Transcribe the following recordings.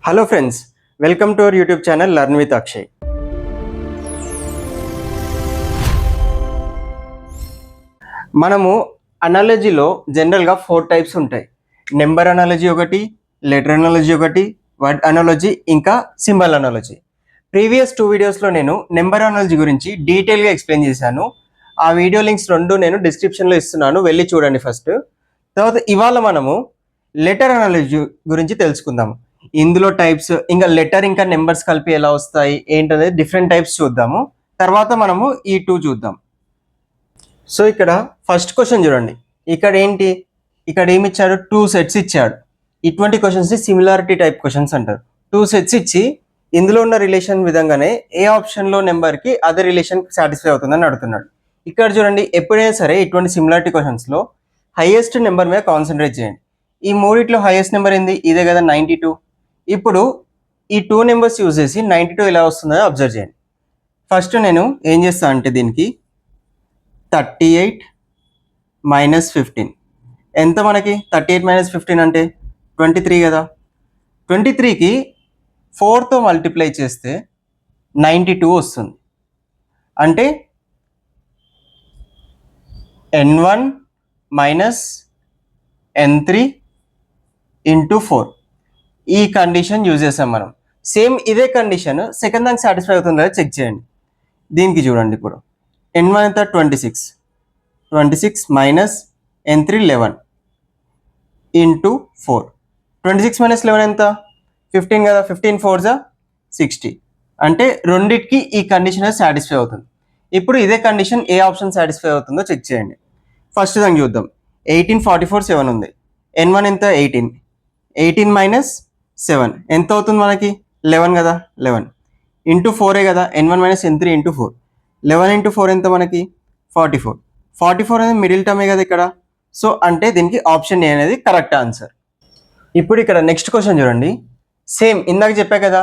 Hello friends, welcome to our YouTube channel learn with Akshay. మనము అనాలజీలో జనరల్గా 4 types ఉంటాయి. Number analogy ఒకటి, లెటర్ అనాలజీ ఒకటి, వర్డ్ అనాలజీ, ఇంకా సింబల్ అనాలజీ. ప్రీవియస్ 2 వీడియోస్లో నేను నెంబర్ అనాలజీ గురించి డీటెయిల్గా ఎక్స్ప్లెయిన్ చేశాను. ఆ వీడియో లింక్స్ 2 నేను డిస్క్రిప్షన్లో ఇస్తున్నాను, వెళ్ళి చూడండి ఫస్ట్. తర్వాత ఇవాళ మనము లెటర్ అనాలజీ గురించి తెలుసుకుందాము. ఇందులో టైప్స్, ఇంకా లెటర్ ఇంకా నెంబర్స్ కలిపి ఎలా వస్తాయి ఏంటనేది డిఫరెంట్ టైప్స్ చూద్దాము. తర్వాత మనము ఈ 2 చూద్దాం. సో ఇక్కడ ఫస్ట్ క్వశ్చన్ చూడండి. ఇక్కడ ఏంటి, ఇక్కడ ఏమి ఇచ్చాడు, 2 సెట్స్ ఇచ్చాడు. ఇటువంటి క్వశ్చన్స్ని సిమిలారిటీ టైప్ క్వశ్చన్స్ అంటారు. 2 సెట్స్ ఇచ్చి ఇందులో ఉన్న రిలేషన్ విధంగానే ఏ ఆప్షన్లో నెంబర్కి అదే రిలేషన్ సాటిస్ఫై అవుతుందని అడుగుతున్నాడు. ఇక్కడ చూడండి, ఎప్పుడైనా సరే ఇటువంటి సిమిలారిటీ క్వశ్చన్స్లో హైయెస్ట్ నెంబర్ మీద కాన్సన్ట్రేట్ చేయండి. ఈ మూడిట్లో హైయెస్ట్ నెంబర్ ఏంది, ఇదే కదా, 92. ఇప్పుడు ఈ 2 నెంబర్స్ యూజ్ చేసి 92 ఎలా వస్తుందో అబ్జర్వ్ చేయండి. ఫస్ట్ నేను ఏం చేస్తాను అంటే దీనికి 38 - 15 ఎంత మనకి, 38 - 15 అంటే 23 కదా. 23కి 4తో మల్టిప్లై చేస్తే 92 వస్తుంది. అంటే n1 - n3 × 4 ఈ కండిషన్ యూజ్ చేసాం మనం. సేమ్ ఇదే కండిషన్ సెకండ్ దానికి సాటిస్ఫై అవుతుందో చెక్ చేయండి. దీనికి చూడండి, ఇప్పుడు n1 ఎంత, 26 - n3 11 × 4. 26 - 11 ఎంత, 15 కదా. 15 4 60. అంటే రెండిటికి ఈ కండిషన్ సాటిస్ఫై అవుతుంది. ఇప్పుడు ఇదే కండిషన్ ఏ ఆప్షన్ సాటిస్ఫై అవుతుందో చెక్ చేయండి. ఫస్ట్ దానికి చూద్దాం. 18 44 7 ఉంది. n1 ఎంత, 18. 18 - 7 ఎంత అవుతుంది మనకి, 11 కదా. 11 × 4 కదా, n1 - n3 × 4. 11 × 4 ఎంత మనకి, 44. 44 అనేది మిడిల్ టర్మే కదా ఇక్కడ. సో అంటే దీనికి ఆప్షన్ ఏ అనేది కరెక్ట్ ఆన్సర్. ఇప్పుడు ఇక్కడ నెక్స్ట్ క్వశ్చన్ చూడండి. సేమ్ ఇందాక చెప్పా కదా,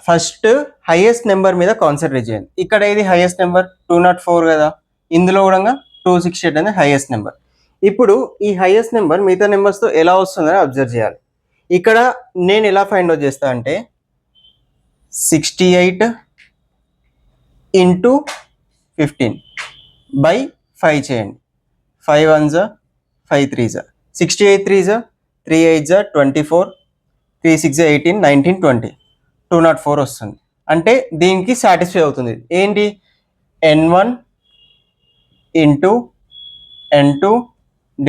ఫస్ట్ హైయెస్ట్ నెంబర్ మీద కాన్సన్ట్రేట్ చేయండి. ఇక్కడ ఇది హైయెస్ట్ నెంబర్ 204 కదా. ఇందులో కూడా 268 అనేది హైయెస్ట్ నెంబర్. ఇప్పుడు ఈ హైయెస్ట్ నెంబర్ మిగతా నెంబర్స్తో ఎలా వస్తుందని అబ్జర్వ్ చేయాలి. ఇక్కడ నేను ఎలా ఫైండ్ అవుట్ చేస్తా అంటే 68 × 15 / 5 చేయండి. 5 1s 5 3s 68 3s 3 8s 24 3 6 18 19 20 204 వస్తుంది. అంటే దీనికి సాటిస్ఫై అవుతుంది. ఏంటి, n1 × n2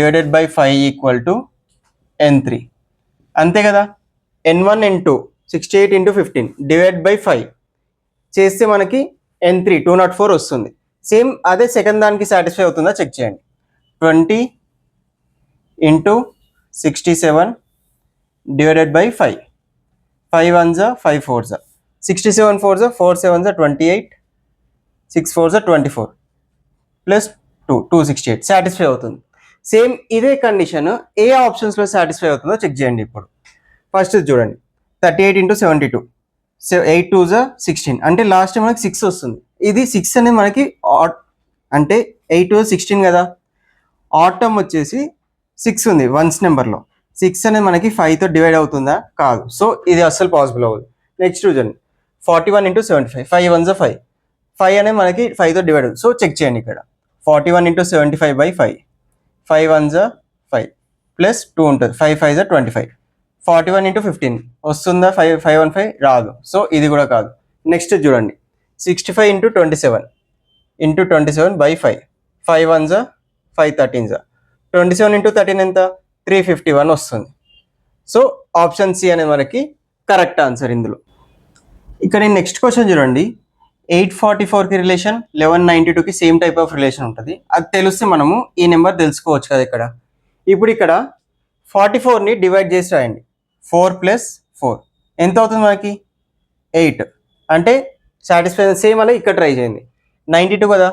/ 5 = n3. అంతే కదా. n1 × 68 × 15 / 5 చేస్తే మనకి n3 204 వస్తుంది. సేమ్ అదే సెకండ్ దానికి సాటిస్ఫై అవుతుందా చెక్ చేయండి. 20 × 67 / 5. 5 1s 5 4s 67 4s 4 7s 28 6 4s 24 plus 268 satisfy అవుతుంది. సేమ్ ఇదే కండిషన్ ఏ ఆప్షన్స్లో సాటిస్ఫై అవుతుందో చెక్ చేయండి. ఇప్పుడు ఫస్ట్ చూడండి, 38 × 72 8 2s 16 అంటే లాస్ట్ మనకి 6 వస్తుంది. ఇది 6 అనేది మనకి అంటే 8 2s 16 కదా. ఆడ్ టర్మ్ వచ్చేసి 6 ఉంది వన్స్ నెంబర్లో. 6 అనేది మనకి 5తో డివైడ్ అవుతుందా, కాదు. సో ఇది అస్సలు పాసిబుల్ అవ్వదు. నెక్స్ట్ చూడండి, 41 × 75 5 1s 5. 5 అనేది మనకి 5తో డివైడ్ అవుతుంది. సో చెక్ చేయండి, ఇక్కడ 41 × 75 / 5. 5 1s 5 ప్లస్ 2 ఉంటుంది. 5 5s 25. 41 × 15 వస్తుందా, 5 1 5 రాదు. సో ఇది కూడా కాదు. నెక్స్ట్ చూడండి, 65 × 27 × 27 / 5. 5 1s 5 13s 27 × 13 ఎంత, 351 వస్తుంది. సో ఆప్షన్ సి అనేది మనకి కరెక్ట్ ఆన్సర్ ఇందులో. ఇక్కడ నెక్స్ట్ క్వశ్చన్ చూడండి, 844కి రిలేషన్ 1192కి సేమ్ టైప్ ఆఫ్ రిలేషన్ ఉంటుంది. అది తెలిస్తే మనము ఈ నెంబర్ తెలుసుకోవచ్చు కదా. ఇప్పుడు ఇక్కడ 44ని డివైడ్ చేసి రాయండి. 4 + 4 ఎంత అవుతుంది మనకి, 8. అంటే సాటిస్ఫై సేమ్ అలా ఇక్కడ ట్రై చేయండి. 92 కదా,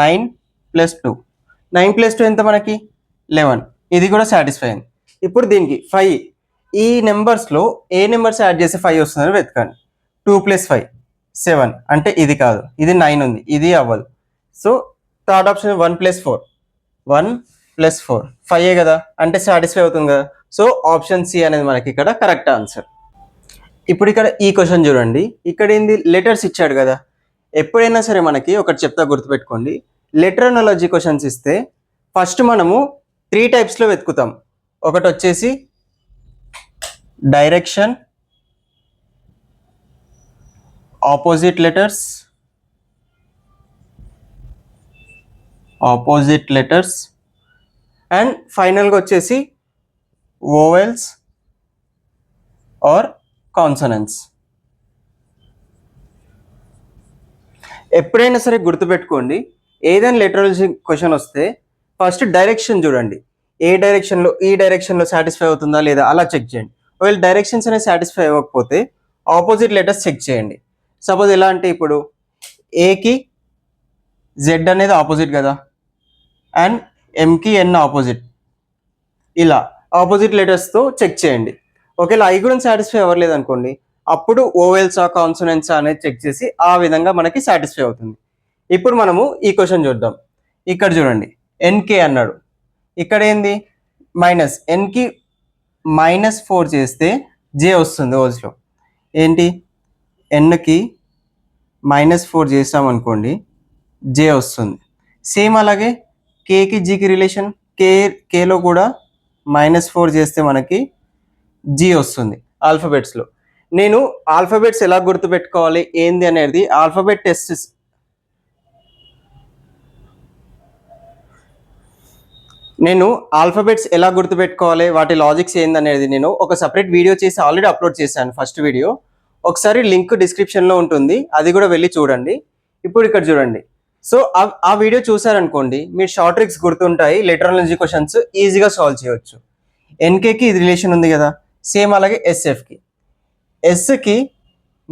9 + 2 9 + 2 ఎంత మనకి, 11. ఇది కూడా సాటిస్ఫై అయింది. ఇప్పుడు దీనికి 5, ఈ నెంబర్స్లో ఏ నెంబర్స్ యాడ్ చేస్తే 5 వస్తుందని వెతకండి. 2 + 5 7 అంటే ఇది కాదు, ఇది 9 ఉంది, ఇది అవ్వదు. సో థర్డ్ ఆప్షన్ 1 + 4 1 + 4 5 కదా, అంటే సాటిస్ఫై అవుతుంది కదా. సో ఆప్షన్ సి అనేది మనకి ఇక్కడ కరెక్ట్ ఆన్సర్. ఇప్పుడు ఇక్కడ ఈ క్వశ్చన్ చూడండి. ఇక్కడ ఏంది, లెటర్స్ ఇచ్చాడు కదా. ఎప్పుడైనా సరే మనకి ఒకటి చెప్తా గుర్తుపెట్టుకోండి. లెటర్నాలజీ క్వశ్చన్స్ ఇస్తే ఫస్ట్ మనము 3 టైప్స్లో వెతుకుతాం. ఒకటి వచ్చేసి డైరెక్షన్, ఆపోజిట్ లెటర్స్ అండ్ ఫైనల్గా వచ్చేసి వోవెల్స్ ఆర్ కాన్సనెంట్స్. ఎప్పుడైనా సరే గుర్తుపెట్టుకోండి, ఏదైనా లెటరాలజీ క్వశ్చన్ వస్తే ఫస్ట్ డైరెక్షన్ చూడండి. ఈ డైరెక్షన్లో సాటిస్ఫై అవుతుందా లేదా అలా చెక్ చేయండి. ఒకవేళ డైరెక్షన్స్ అనేది సాటిస్ఫై అవ్వకపోతే ఆపోజిట్ లెటర్స్ చెక్ చేయండి. సపోజ్ ఎలా అంటే ఇప్పుడు ఏకి జెడ్ అనేది ఆపోజిట్ కదా, అండ్ ఎంకి ఎన్ ఆపోజిట్, ఇలా ఆపోజిట్ లెటర్స్తో చెక్ చేయండి. ఒకవేళ ఐ కూడా సాటిస్ఫై అవ్వలేదు అనుకోండి, అప్పుడు ఓవెల్సా కాన్సోనెంట్సా అనేది చెక్ చేసి ఆ విధంగా మనకి సాటిస్ఫై అవుతుంది. ఇప్పుడు మనము ఈ క్వశ్చన్ చూద్దాం. ఇక్కడ చూడండి, ఎన్కే అన్నాడు. ఇక్కడ ఏంది, మైనస్, ఎన్కి -4 చేస్తే జే వస్తుంది ఓజ్లో. ఏంటి, ఎన్కి -4 చేస్తామనుకోండి జే వస్తుంది. సేమ్ అలాగే కేకి జీకి రిలేషన్, కేలో కూడా -4 చేస్తే మనకి జీ వస్తుంది ఆల్ఫాబెట్స్లో. నేను ఆల్ఫాబెట్స్ ఎలా గుర్తుపెట్టుకోవాలి ఏంది అనేది ఆల్ఫాబెట్ టెస్ట్ ఎలా గుర్తుపెట్టుకోవాలి, వాటి లాజిక్స్ ఏందనేది నేను ఒక సపరేట్ వీడియో చేసి ఆల్రెడీ అప్లోడ్ చేశాను. ఫస్ట్ వీడియో ఒకసారి లింక్ డిస్క్రిప్షన్లో ఉంటుంది, అది కూడా వెళ్ళి చూడండి. ఇప్పుడు ఇక్కడ చూడండి. సో ఆ వీడియో చూసారనుకోండి, మీరు షార్ట్ ట్రిక్స్ గుర్తుంటాయి, లెటరాలజీ క్వశ్చన్స్ ఈజీగా సాల్వ్ చేయవచ్చు. ఎన్కేకి ఇది రిలేషన్ ఉంది కదా, సేమ్ అలాగే ఎస్కి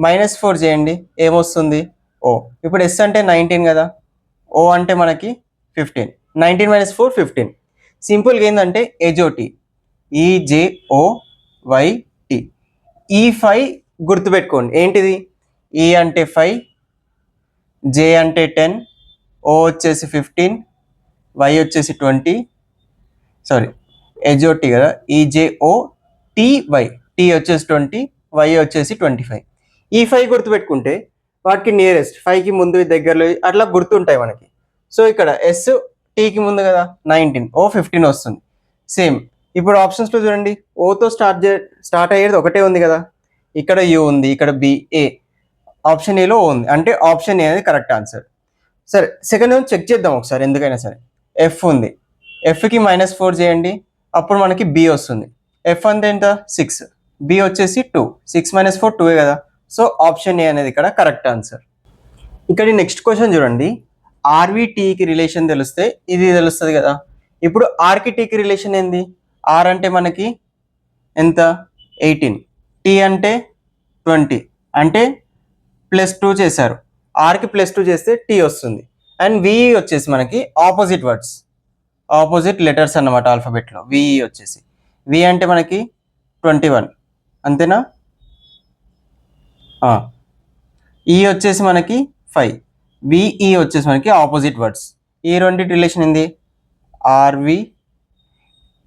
-4 చేయండి, ఏమొస్తుంది, ఓ. ఇప్పుడు ఎస్ అంటే 19 కదా, ఓ అంటే మనకి 15, 19 - 4 15. సింపుల్గా ఏంటంటే ఎజోటి, EJOYT. ఈ 5 గుర్తుపెట్టుకోండి. ఏంటిది, ఈ అంటే 5, జే అంటే 10, ఓ వచ్చేసి 15, వై వచ్చేసి 20, సారీ ఎజోటి కదా, EJOTY, టీ వచ్చేసి 20, వై వచ్చేసి 25. ఈ 5 గుర్తుపెట్టుకుంటే వాటికి నియరెస్ట్ 5కి ముందు దగ్గరలో అట్లా గుర్తుంటాయి మనకి. సో ఇక్కడ ఎస్ టీకి ముందు కదా 19, ఓ 15 వస్తుంది. సేమ్ ఇప్పుడు ఆప్షన్స్లో చూడండి, ఓతో స్టార్ట్ అయ్యేది ఒకటే ఉంది కదా, ఇక్కడ యూ ఉంది, ఇక్కడ బిఏ, ఆప్షన్ ఏలో ఓ ఉంది, అంటే ఆప్షన్ ఏ అనేది కరెక్ట్ ఆన్సర్. సరే, సెకండ్ చెక్ చేద్దాం ఒకసారి, ఎందుకైనా సరే. ఎఫ్ ఉంది, ఎఫ్కి -4 చేయండి, అప్పుడు మనకి బి వస్తుంది. ఎఫ్ అంటే ఎంత, 6, బి వచ్చేసి 2, 6 - 4 2 కదా. సో ఆప్షన్ ఏ అనేది ఇక్కడ కరెక్ట్ ఆన్సర్. ఇక్కడ నెక్స్ట్ క్వశ్చన్ చూడండి, ఆర్వి టీకి రిలేషన్ తెలిస్తే ఇది తెలుస్తుంది కదా. ఇప్పుడు ఆర్కి టీకి రిలేషన్ ఏంది, ఆర్ అంటే మనకి ఎంత 18, టీ అంటే 20, అంటే +2 చేశారు, ఆర్కి +2 చేస్తే టీ వస్తుంది. అండ్ విఈ వచ్చేసి మనకి ఆపోజిట్ లెటర్స్ అన్నమాట ఆల్ఫాబెట్లో. విఈ వచ్చేసి, వి అంటే మనకి 21, అంతేనా. ఈ వచ్చేసి మనకి 5, విఈ వచ్చేసి మనకి ఆపోజిట్ వర్డ్స్. ఈ రెండింటి రిలేషన్ ఏంది, ఆర్వి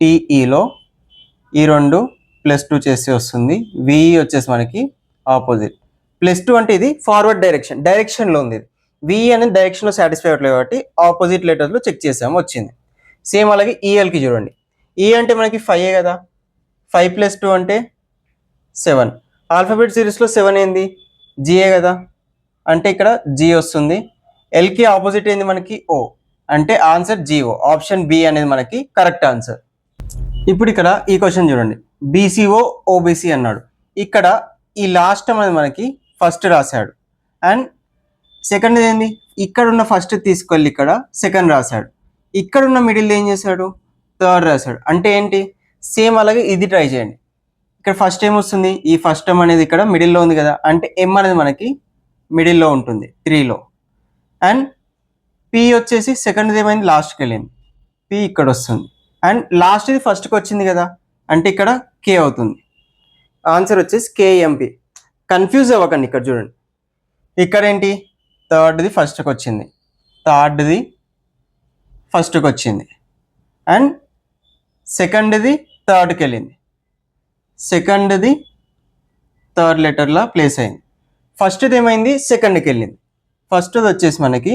టీఈలో ఈ రెండు +2 చేస్తే వస్తుంది. విఈ వచ్చేసి మనకి ఆపోజిట్. +2 అంటే ఇది ఫార్వర్డ్ డైరెక్షన్లో ఉంది. ఇది విఈ అనేది డైరెక్షన్లో సాటిస్ఫై అవ్వట్లేదు కాబట్టి ఆపోజిట్ లెటర్స్లో చెక్ చేసాము, వచ్చింది. సేమ్ అలాగే ఈఎల్కి చూడండి, ఈ అంటే మనకి 5 కదా, 5 + 2 అంటే 7. ఆల్ఫాబెట్ సిరీస్లో 7 ఏంది, జిఏ కదా, అంటే ఇక్కడ జీ వస్తుంది. ఎల్కి ఆపోజిట్ ఏంది మనకి ఓ, అంటే ఆన్సర్ జిఓ, ఆప్షన్ బి అనేది మనకి కరెక్ట్ ఆన్సర్. ఇప్పుడు ఇక్కడ ఈ క్వశ్చన్ చూడండి, బీసీఓ ఓబీసీ అన్నాడు. ఇక్కడ ఈ లాస్ట్ అనేది మనకి ఫస్ట్ రాశాడు, అండ్ సెకండ్ ఏంది, ఇక్కడ ఉన్న ఫస్ట్ తీసుకెళ్ళి ఇక్కడ సెకండ్ రాశాడు, ఇక్కడ ఉన్న మిడిల్ ఏం చేశాడు, థర్డ్ రాశాడు. అంటే ఏంటి, సేమ్ అలాగే ఇది ట్రై చేయండి. ఇక్కడ ఫస్ట్ ఏం వస్తుంది, ఈ ఫస్ట్ టర్మ్ అనేది ఇక్కడ మిడిల్లో ఉంది కదా, అంటే ఎం అనేది మనకి మిడిల్లో ఉంటుంది 3లో. అండ్ పి వచ్చేసి సెకండ్ ఏమైంది, లాస్ట్కి వెళ్ళింది, పి ఇక్కడ వస్తుంది. అండ్ లాస్ట్ ఇది ఫస్ట్కి వచ్చింది కదా, అంటే ఇక్కడ కే అవుతుంది. ఆన్సర్ వచ్చేసి కేఎంపి. కన్ఫ్యూజ్ అవ్వకండి, ఇక్కడ చూడండి, ఇక్కడ ఏంటి, థర్డ్ది ఫస్ట్కి వచ్చింది, అండ్ సెకండ్ది థర్డ్కి వెళ్ళింది, థర్డ్ లెటర్లా ప్లేస్ అయింది. ఫస్ట్ది ఏమైంది, సెకండ్కి వెళ్ళింది. ఫస్ట్ది వచ్చేసి మనకి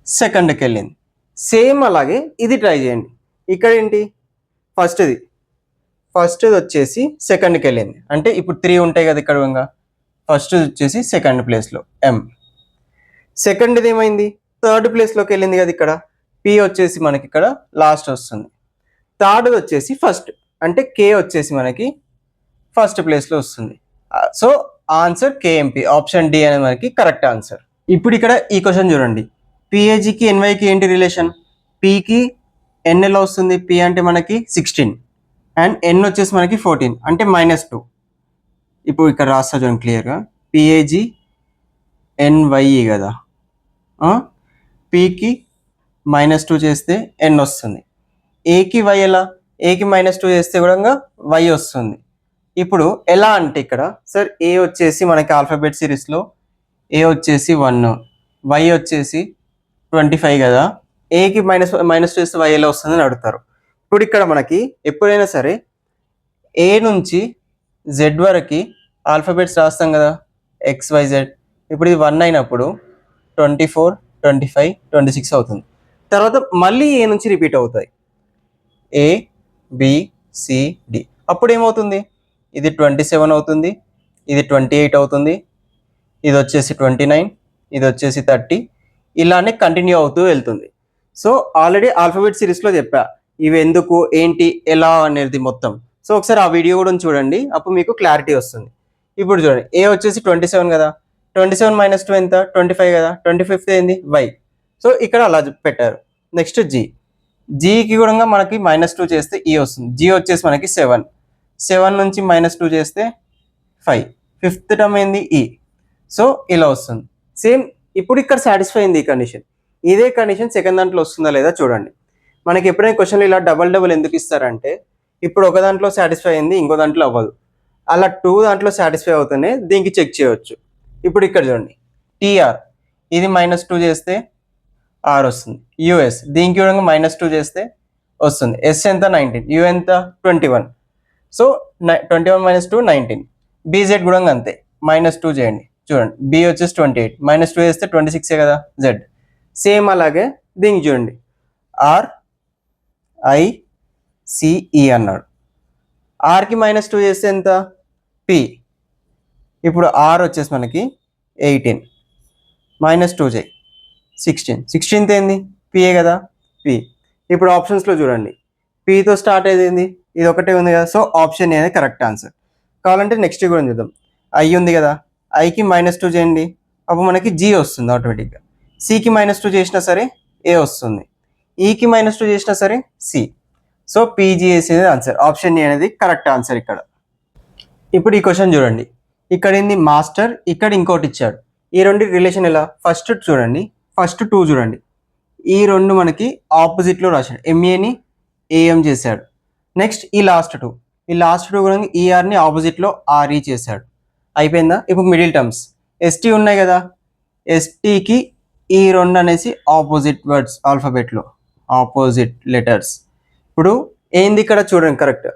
సెకండ్కి వెళ్ళింది. సేమ్ అలాగే ఇది ట్రై చేయండి. ఇక్కడ ఏంటి, ఫస్ట్ది వచ్చేసి సెకండ్కి వెళ్ళింది, అంటే ఇప్పుడు 3 ఉంటాయి కదా ఇక్కడ. ఫస్ట్ వచ్చేసి సెకండ్ ప్లేస్లో ఎం. సెకండ్ది ఏమైంది, థర్డ్ ప్లేస్లోకి వెళ్ళింది కదా ఇక్కడ. పి వచ్చేసి మనకి ఇక్కడ లాస్ట్ వస్తుంది. థర్డ్ది వచ్చేసి ఫస్ట్, అంటే కే వచ్చేసి మనకి ఫస్ట్ ప్లేస్లో వస్తుంది. సో ఆన్సర్ కేఎంపి, ఆప్షన్ డి అనేది మనకి కరెక్ట్ ఆన్సర్. ఇప్పుడు ఇక్కడ ఈ క్వశ్చన్ చూడండి. పిఏజికి ఎన్వైకి ఏంటి రిలేషన్? పికి ఎన్ ఎలా వస్తుంది? పి అంటే మనకి 16 అండ్ ఎన్ వచ్చేసి మనకి 14, అంటే -2. ఇప్పుడు ఇక్కడ రాస్తా చూడండి క్లియర్గా. పిఏజి ఎన్వైఈ కదా, పికి -2 చేస్తే ఎన్ వస్తుంది. ఏకి వై ఎలా? ఏకి -2 చేస్తే కూడా వై వస్తుంది. ఇప్పుడు ఎలా అంటే ఇక్కడ సార్ ఏ వచ్చేసి మనకి ఆల్ఫాబెట్ సిరీస్లో ఏ వచ్చేసి 1, వై వచ్చేసి 25 కదా, ఏకి -2 చేస్తే వై ఎలా వస్తుంది అని అడుగుతారు. ఇప్పుడు ఇక్కడ మనకి ఎప్పుడైనా సరే ఏ నుంచి జెడ్ వరకు ఆల్ఫాబెట్స్ రాస్తాం కదా, XYZ. ఇప్పుడు ఇది 1 అయినప్పుడు 24, 25, 26 అవుతుంది. తర్వాత మళ్ళీ ఏ నుంచి రిపీట్ అవుతాయి, ఏ, బి, సి, డి. అప్పుడు ఏమవుతుంది, ఇది 27 అవుతుంది, ఇది 28 అవుతుంది, ఇది వచ్చేసి 29, ఇది వచ్చేసి 30, ఇలానే కంటిన్యూ అవుతూ వెళ్తుంది. సో ఆల్రెడీ ఆల్ఫాబెట్ సిరీస్లో చెప్పా ఇవి ఎందుకు, ఏంటి, ఎలా అనేది మొత్తం. సో ఒకసారి ఆ వీడియో కూడా చూడండి, అప్పుడు మీకు క్లారిటీ వస్తుంది. ఇప్పుడు చూడండి, ఏ వచ్చేసి 27 కదా, 27 - 2 ఎంత, 25 కదా, 25th ఏంది, వై. సో ఇక్కడ అలా పెట్టారు. నెక్స్ట్ జీకి కూడా మనకి -2 చేస్తే ఈ వస్తుంది. జీ వచ్చేసి మనకి 7 నుంచి -2 చేస్తే 5, 5th టర్మ్ ఏంది, ఈ. సో ఇలా వస్తుంది. సేమ్ ఇప్పుడు ఇక్కడ సాటిస్ఫై అయింది ఈ కండిషన్. ఇదే కండిషన్ సెకండ్ దాంట్లో వస్తుందా లేదా చూడండి. మనకి ఎప్పుడైనా క్వశ్చన్లు ఇలా డబల్ ఎందుకు ఇస్తారంటే, ఇప్పుడు ఒక దాంట్లో సాటిస్ఫై అయింది, ఇంకో దాంట్లో అవ్వదు. అలా 2 దాంట్లో సాటిస్ఫై అవుతూనే దీనికి చెక్ చేయవచ్చు. ఇప్పుడు ఇక్కడ చూడండి, టీఆర్ ఇది -2 చేస్తే ఆర్ వస్తుంది. యుఎస్ దీనికి కూడా -2 చేస్తే వస్తుంది. ఎస్ ఎంత, 19, యు ఎంత, 21. సో 21 - 2 19. బీజెడ్ కూడా అంతే, -2 చేయండి. చూడండి, బి వచ్చేసి 28, -2 చేస్తే 26 కదా, జెడ్. సేమ్ అలాగే దీనికి చూడండి, ఆర్ ఐ సిఈ అన్నాడు. ఆర్కి -2 చేస్తే ఎంత, పి. ఇప్పుడు ఆర్ వచ్చేసి మనకి 18, -2 చేయి, 16. 16th ఏంది, పిఏ కదా, పి. ఇప్పుడు ఆప్షన్స్లో చూడండి, పితో స్టార్ట్ అయ్యేది ఇది ఒకటే ఉంది కదా. సో ఆప్షన్ ఏ అనేది కరెక్ట్ ఆన్సర్. కావాలంటే నెక్స్ట్ కూడా చూద్దాం. ఐ ఉంది కదా, ఐకి -2 చేయండి, అప్పుడు మనకి జీ వస్తుంది ఆటోమేటిక్గా. సికి -2 చేసినా సరే ఏ వస్తుంది, ఈకి -2 చేసినా సరే సి. సో పీజీఎస్ అనేది ఆన్సర్, ఆప్షన్ ఏ అనేది కరెక్ట్ ఆన్సర్ ఇక్కడ. ఇప్పుడు ఈ క్వశ్చన్ చూడండి, ఇక్కడ ఏంది మాస్టర్, ఇక్కడ ఇంకోటి ఇచ్చాడు. ఈ రెండు రిలేషన్ ఎలా, ఫస్ట్ చూడండి, ఫస్ట్ 2 చూడండి, ఈ రెండు మనకి ఆపోజిట్లో రాశాడు, ఎంఏని ఏఎం చేశాడు. నెక్స్ట్ ఈ లాస్ట్ 2 కూడా ఈఆర్ని ఆపోజిట్లో ఆర్ఈ చేశాడు. అయిపోయిందా? ఇప్పుడు మిడిల్ టర్మ్స్ ఎస్టీ ఉన్నాయి కదా, ఎస్టీకి ఈ రెండు అనేసి ఆపోజిట్ వర్డ్స్ ఆల్ఫాబెట్లో, ఆపోజిట్ లెటర్స్. ఇప్పుడు ఏంది ఇక్కడ చూడండి కరెక్ట్,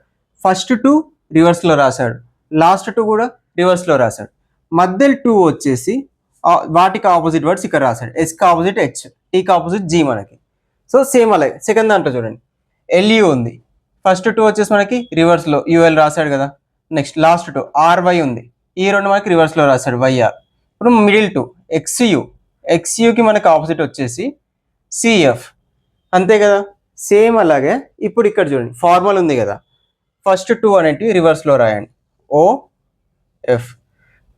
ఫస్ట్ 2 రివర్స్లో రాశాడు, లాస్ట్ 2 కూడా రివర్స్లో రాశాడు. మధ్యలో 2 వచ్చేసి వాటికి ఆపోజిట్ వర్డ్స్ ఇక్కడ రాశాడు. ఎస్కి ఆపోజిట్ హెచ్, టీకి ఆపోజిట్ జీ మనకి. సో సేమ్ అలాగే సెకండ్ దాంట్లో చూడండి, ఎల్యూ ఉంది, ఫస్ట్ 2 వచ్చేసి మనకి రివర్స్లో యూఎల్ రాశాడు కదా. నెక్స్ట్ లాస్ట్ 2 ఆర్వై ఉంది, ఈ రెండు మనకి రివర్స్లో రాశాడు వైఆర్. ఇప్పుడు మిడిల్ 2 ఎక్స్యూకి మనకి ఆపోజిట్ వచ్చేసి సిఎఫ్, అంతే కదా. సేమ్ అలాగే ఇప్పుడు ఇక్కడ చూడండి, ఫార్మల్ ఉంది కదా, ఫస్ట్ 2 అనేటివి రివర్స్లో రాయండి, ఓఎఫ్.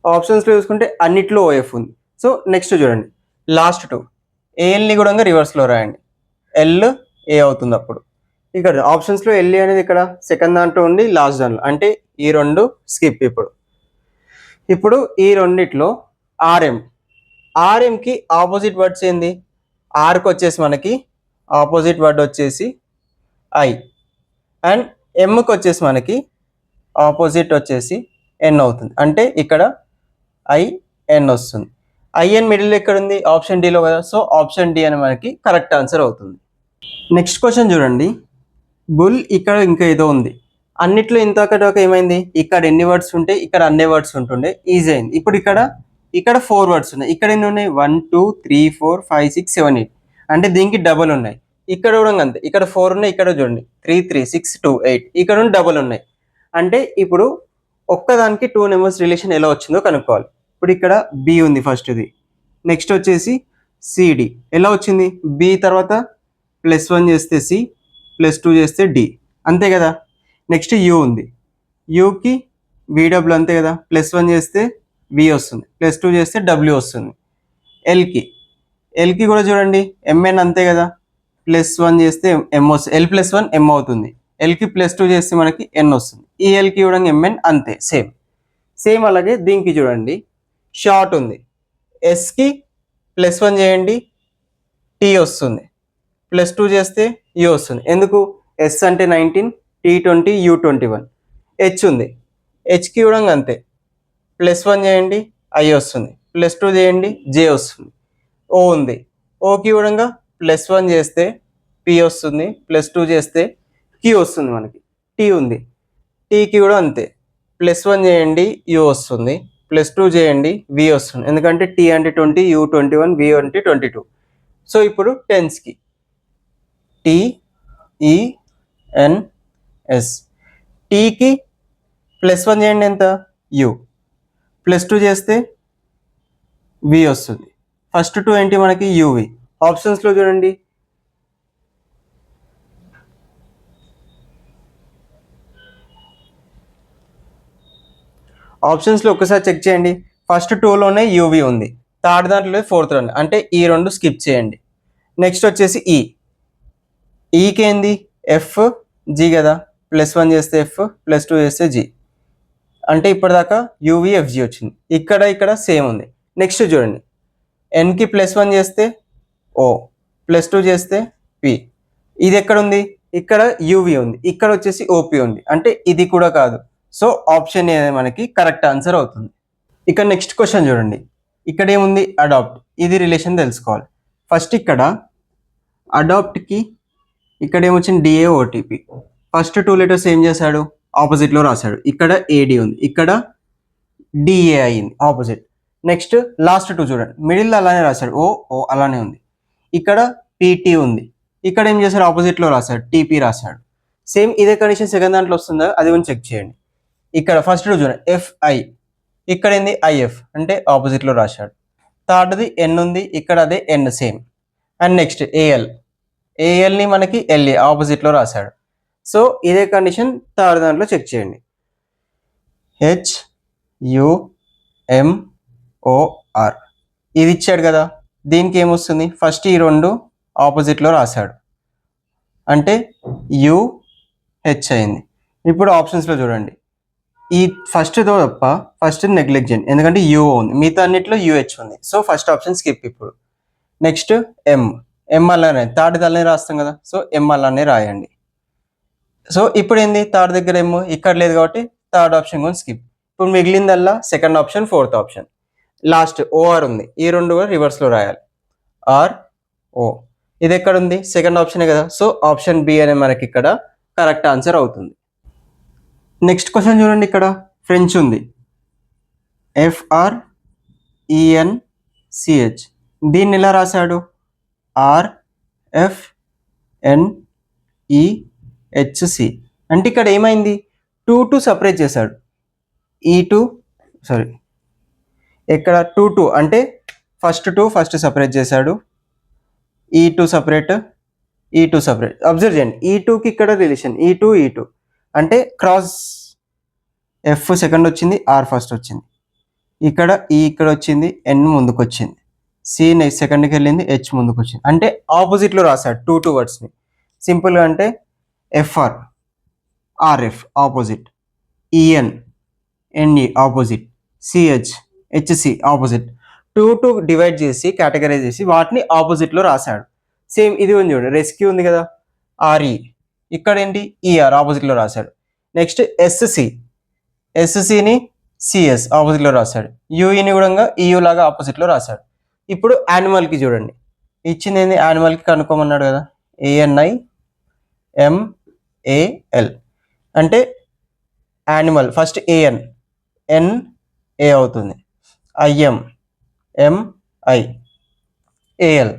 ఆప్షన్స్లో చూసుకుంటే అన్నిట్లో ఓఎఫ్ ఉంది. సో నెక్స్ట్ చూడండి, లాస్ట్ 2 ఏఎల్ని కూడా రివర్స్లో రాయండి, ఎల్ ఏ అవుతుంది. అప్పుడు ఇక్కడ ఆప్షన్స్లో ఎల్ఈ అనేది ఇక్కడ సెకండ్ దాంట్లో ఉంది, లాస్ట్ దాంట్లో, అంటే ఈ రెండు స్కిప్. ఇప్పుడు ఈ రెండిట్లో ఆర్ఎంకి ఆపోజిట్ వర్డ్స్ ఏంది, ఆర్కి వచ్చేసి మనకి ఆపోజిట్ వర్డ్ వచ్చేసి ఐ, అండ్ ఎంకి వచ్చేసి మనకి ఆపోజిట్ వచ్చేసి ఎన్ అవుతుంది, అంటే ఇక్కడ ఐఎన్ వస్తుంది. ఐఎన్ మిడిల్ ఎక్కడ ఉంది, ఆప్షన్ డిలో కదా. సో ఆప్షన్ డి అని మనకి కరెక్ట్ ఆన్సర్ అవుతుంది. నెక్స్ట్ క్వశ్చన్ చూడండి, బుల్ ఇక్కడ ఇంకా ఏదో ఉంది, అన్నిట్లో ఇంతకటాక ఏమైంది, ఇక్కడ ఎన్ని వర్డ్స్ ఉంటే ఇక్కడ అన్ని వర్డ్స్ ఉంటుండే, ఈజీ అయింది. ఇప్పుడు ఇక్కడ 4 వర్డ్స్ ఉన్నాయి, ఇక్కడ ఎన్ని ఉన్నాయి 1 2 3 4 5 6 7 8, అంటే దీనికి డబుల్ ఉన్నాయి. ఇక్కడ కూడా అంతే, ఇక్కడ 4 ఉన్నాయి, ఇక్కడ చూడండి 3 3 6 2 8, ఇక్కడ డబుల్ ఉన్నాయి. అంటే ఇప్పుడు ఒక్కదానికి 2 నెంబర్స్ రిలేషన్ ఎలా వచ్చిందో కనుక్కోవాలి. ఇప్పుడు ఇక్కడ బి ఉంది ఫస్ట్ది, నెక్స్ట్ వచ్చేసి సిడి ఎలా వచ్చింది, బి తర్వాత +1 చేస్తే సి, +2 చేస్తే డి, అంతే కదా. నెక్స్ట్ యూ ఉంది, యూకి విడబ్ల్యూ అంతే కదా, +1 చేస్తే వి వస్తుంది, +2 చేస్తే డబ్ల్యూ వస్తుంది. ఎల్కి కూడా చూడండి ఎంఎన్ అంతే కదా, +1 చేస్తే ఎం వస్తుంది, L+1 ఎం అవుతుంది, ఎల్కి +2 చేస్తే మనకి ఎన్ వస్తుంది. ఈ ఎల్కి చూడండి ఎంఎన్ అంతే, సేమ్. అలాగే దీనికి చూడండి షార్ట్ ఉంది, ఎస్కి +1 చేయండి టీ వస్తుంది, +2 చేస్తే యూ వస్తుంది. ఎందుకు, ఎస్ అంటే 19, T20, U21. హెచ్ ఉంది, హెచ్కి కూడా అంతే, +1 చేయండి ఐ వస్తుంది, +2 చేయండి జే వస్తుంది. ఓ ఉంది, ఓకి కూడా +1 చేస్తే పి వస్తుంది, +2 చేస్తే క్యూ వస్తుంది మనకి. టీ ఉంది, టీకి కూడా అంతే, +1 చేయండి యూ వస్తుంది, +2 చేయండి వి వస్తుంది, ఎందుకంటే టీ అంటే 20, U21, వి అంటే 22. సో ఇప్పుడు టెన్స్కి TENS, టీకి +1 చేయండి ఎంత యూ, +2 చేస్తే వి వస్తుంది, ఫస్ట్ 2 ఏంటి మనకి యూవి. ఆప్షన్స్లో చూడండి ఆప్షన్స్లో ఒకసారి చెక్ చేయండి, ఫస్ట్ 2లోనే యూవి ఉంది, థర్డ్ దాంట్లో 4th రన్, అంటే ఈ 2 స్కిప్ చేయండి. నెక్స్ట్ వచ్చేసి ఈకి ఏంది ఎఫ్ జీ కదా, +1 చేస్తే ఎఫ్, +2 చేస్తే జీ, అంటే ఇప్పటిదాకా యూవి ఎఫ్జీ వచ్చింది. ఇక్కడ సేమ్ ఉంది. నెక్స్ట్ చూడండి ఎన్కి +1 చేస్తే ఓ, +2 చేస్తే పి, ఇది ఎక్కడ ఉంది, ఇక్కడ యూవి ఉంది, ఇక్కడ వచ్చేసి ఓపి ఉంది, అంటే ఇది కూడా కాదు. సో ఆప్షన్ ఏ మనకి కరెక్ట్ ఆన్సర్ అవుతుంది. ఇక నెక్స్ట్ క్వశ్చన్ చూడండి, ఇక్కడ ఏముంది అడాప్ట్, ఇది రిలేషన్ తెలుసుకోవాలి. ఫస్ట్ ఇక్కడ అడాప్ట్కి ఇక్కడ ఏమొచ్చింది డిఏ ఓటీపీ, ఫస్ట్ 2 లెటర్స్ ఏం చేశాడు ఆపోజిట్లో రాశాడు, ఇక్కడ ఏడి ఉంది, ఇక్కడ డిఏ అయింది ఆపోజిట్. నెక్స్ట్ లాస్ట్ 2 చూడండి, మిడిల్ అలానే రాశాడు, ఓ అలానే ఉంది, ఇక్కడ పీటీ ఉంది, ఇక్కడ ఏం చేశాడు ఆపోజిట్లో రాశాడు టీపీ రాశాడు. సేమ్ ఇదే కండిషన్ సెకండ్ దాంట్లో వస్తుందా అది కొంచెం చెక్ చేయండి. ఇక్కడ ఫస్ట్ చూడండి ఎఫ్ఐ, ఇక్కడ ఏంది ఐఎఫ్, అంటే ఆపోజిట్లో రాశాడు. థర్డ్ది ఎన్ ఉంది, ఇక్కడ అదే ఎన్ సేమ్. అండ్ నెక్స్ట్ ఏఎల్ని మనకి ఎల్ఏ ఆపోజిట్లో రాశాడు. సో ఇదే కండిషన్ థర్డ్ దాంట్లో చెక్ చేయండి, HUMOR ఇది ఇచ్చాడు కదా, దీనికి ఏమొస్తుంది, ఫస్ట్ ఈ 2 ఆపోజిట్లో రాశాడు, అంటే యుహెచ్ అయింది. ఇప్పుడు ఆప్షన్స్లో చూడండి, ఈ ఫస్ట్తో తప్ప ఫస్ట్ నెగ్లెక్ట్ చేయండి, ఎందుకంటే యుఓ ఉంది, మిగతా అన్నిట్లో యుహెచ్ ఉంది. So first option skip. ఇప్పుడు నెక్స్ట్ ఎం అలానే థర్డ్ అలానే రాస్తాం కదా, సో ఎం అలానే రాయండి. సో ఇప్పుడు ఏంది థర్డ్ దగ్గర ఏమో ఇక్కడ లేదు కాబట్టి థర్డ్ ఆప్షన్ కూడా స్కిప్. ఇప్పుడు మిగిలిందల్లా second option, fourth option, last or ఉంది, ఈ 2 కూడా రివర్స్లో రాయాలి, RO. ఇది ఎక్కడ ఉంది, సెకండ్ ఆప్షనే కదా, సో ఆప్షన్ బి అనే మనకి ఇక్కడ కరెక్ట్ ఆన్సర్ అవుతుంది. నెక్స్ట్ క్వశ్చన్ చూడండి, ఇక్కడ ఫ్రెంచ్ ఉంది, FRENCH, దీన్ని ఎలా రాశాడు, RFNEHC, అంటే ఇక్కడ ఏమైంది 2 సపరేట్ చేశాడు, ఇక్కడ 2 అంటే ఫస్ట్ సపరేట్ చేశాడు, E2 సపరేట్, అబ్జర్వ్ చేయండి, E2కి ఇక్కడ రిలేషన్ E2 అంటే క్రాస్, ఎఫ్ సెకండ్ వచ్చింది, ఆర్ ఫస్ట్ వచ్చింది, ఇక్కడ ఇక్కడ వచ్చింది, ఎన్ ముందుకు వచ్చింది, సి నెక్స్ట్ సెకండ్కి వెళ్ళింది, హెచ్ ముందుకు వచ్చింది, అంటే ఆపోజిట్లో రాశాడు 2 వర్డ్స్ని. సింపుల్గా అంటే RF opposite, ENE opposite, CHC opposite, 2 divide చేసి కేటగరైజ్ చేసి వాటిని ఆపోజిట్లో రాశాడు. సేమ్ ఇది ఉంది చూడండి, రెస్క్యూ ఉంది కదా, RE, ఇక్కడ ఏంటి ER ఆపోజిట్లో రాశాడు. నెక్స్ట్ SCని CS ఆపోజిట్లో రాశాడు, యూఈని కూడా EU లాగా ఆపోజిట్లో రాశాడు. ఇప్పుడు యానిమల్కి చూడండి, ఇచ్చింది ఏంది యానిమల్కి కనుక్కోమన్నాడు కదా, ANIMAL, అంటే యానిమల్ ఫస్ట్ ఏఎన్, ఎన్ ఏ అవుతుంది, ఐఎం, ఎంఐ, ఏఎల్,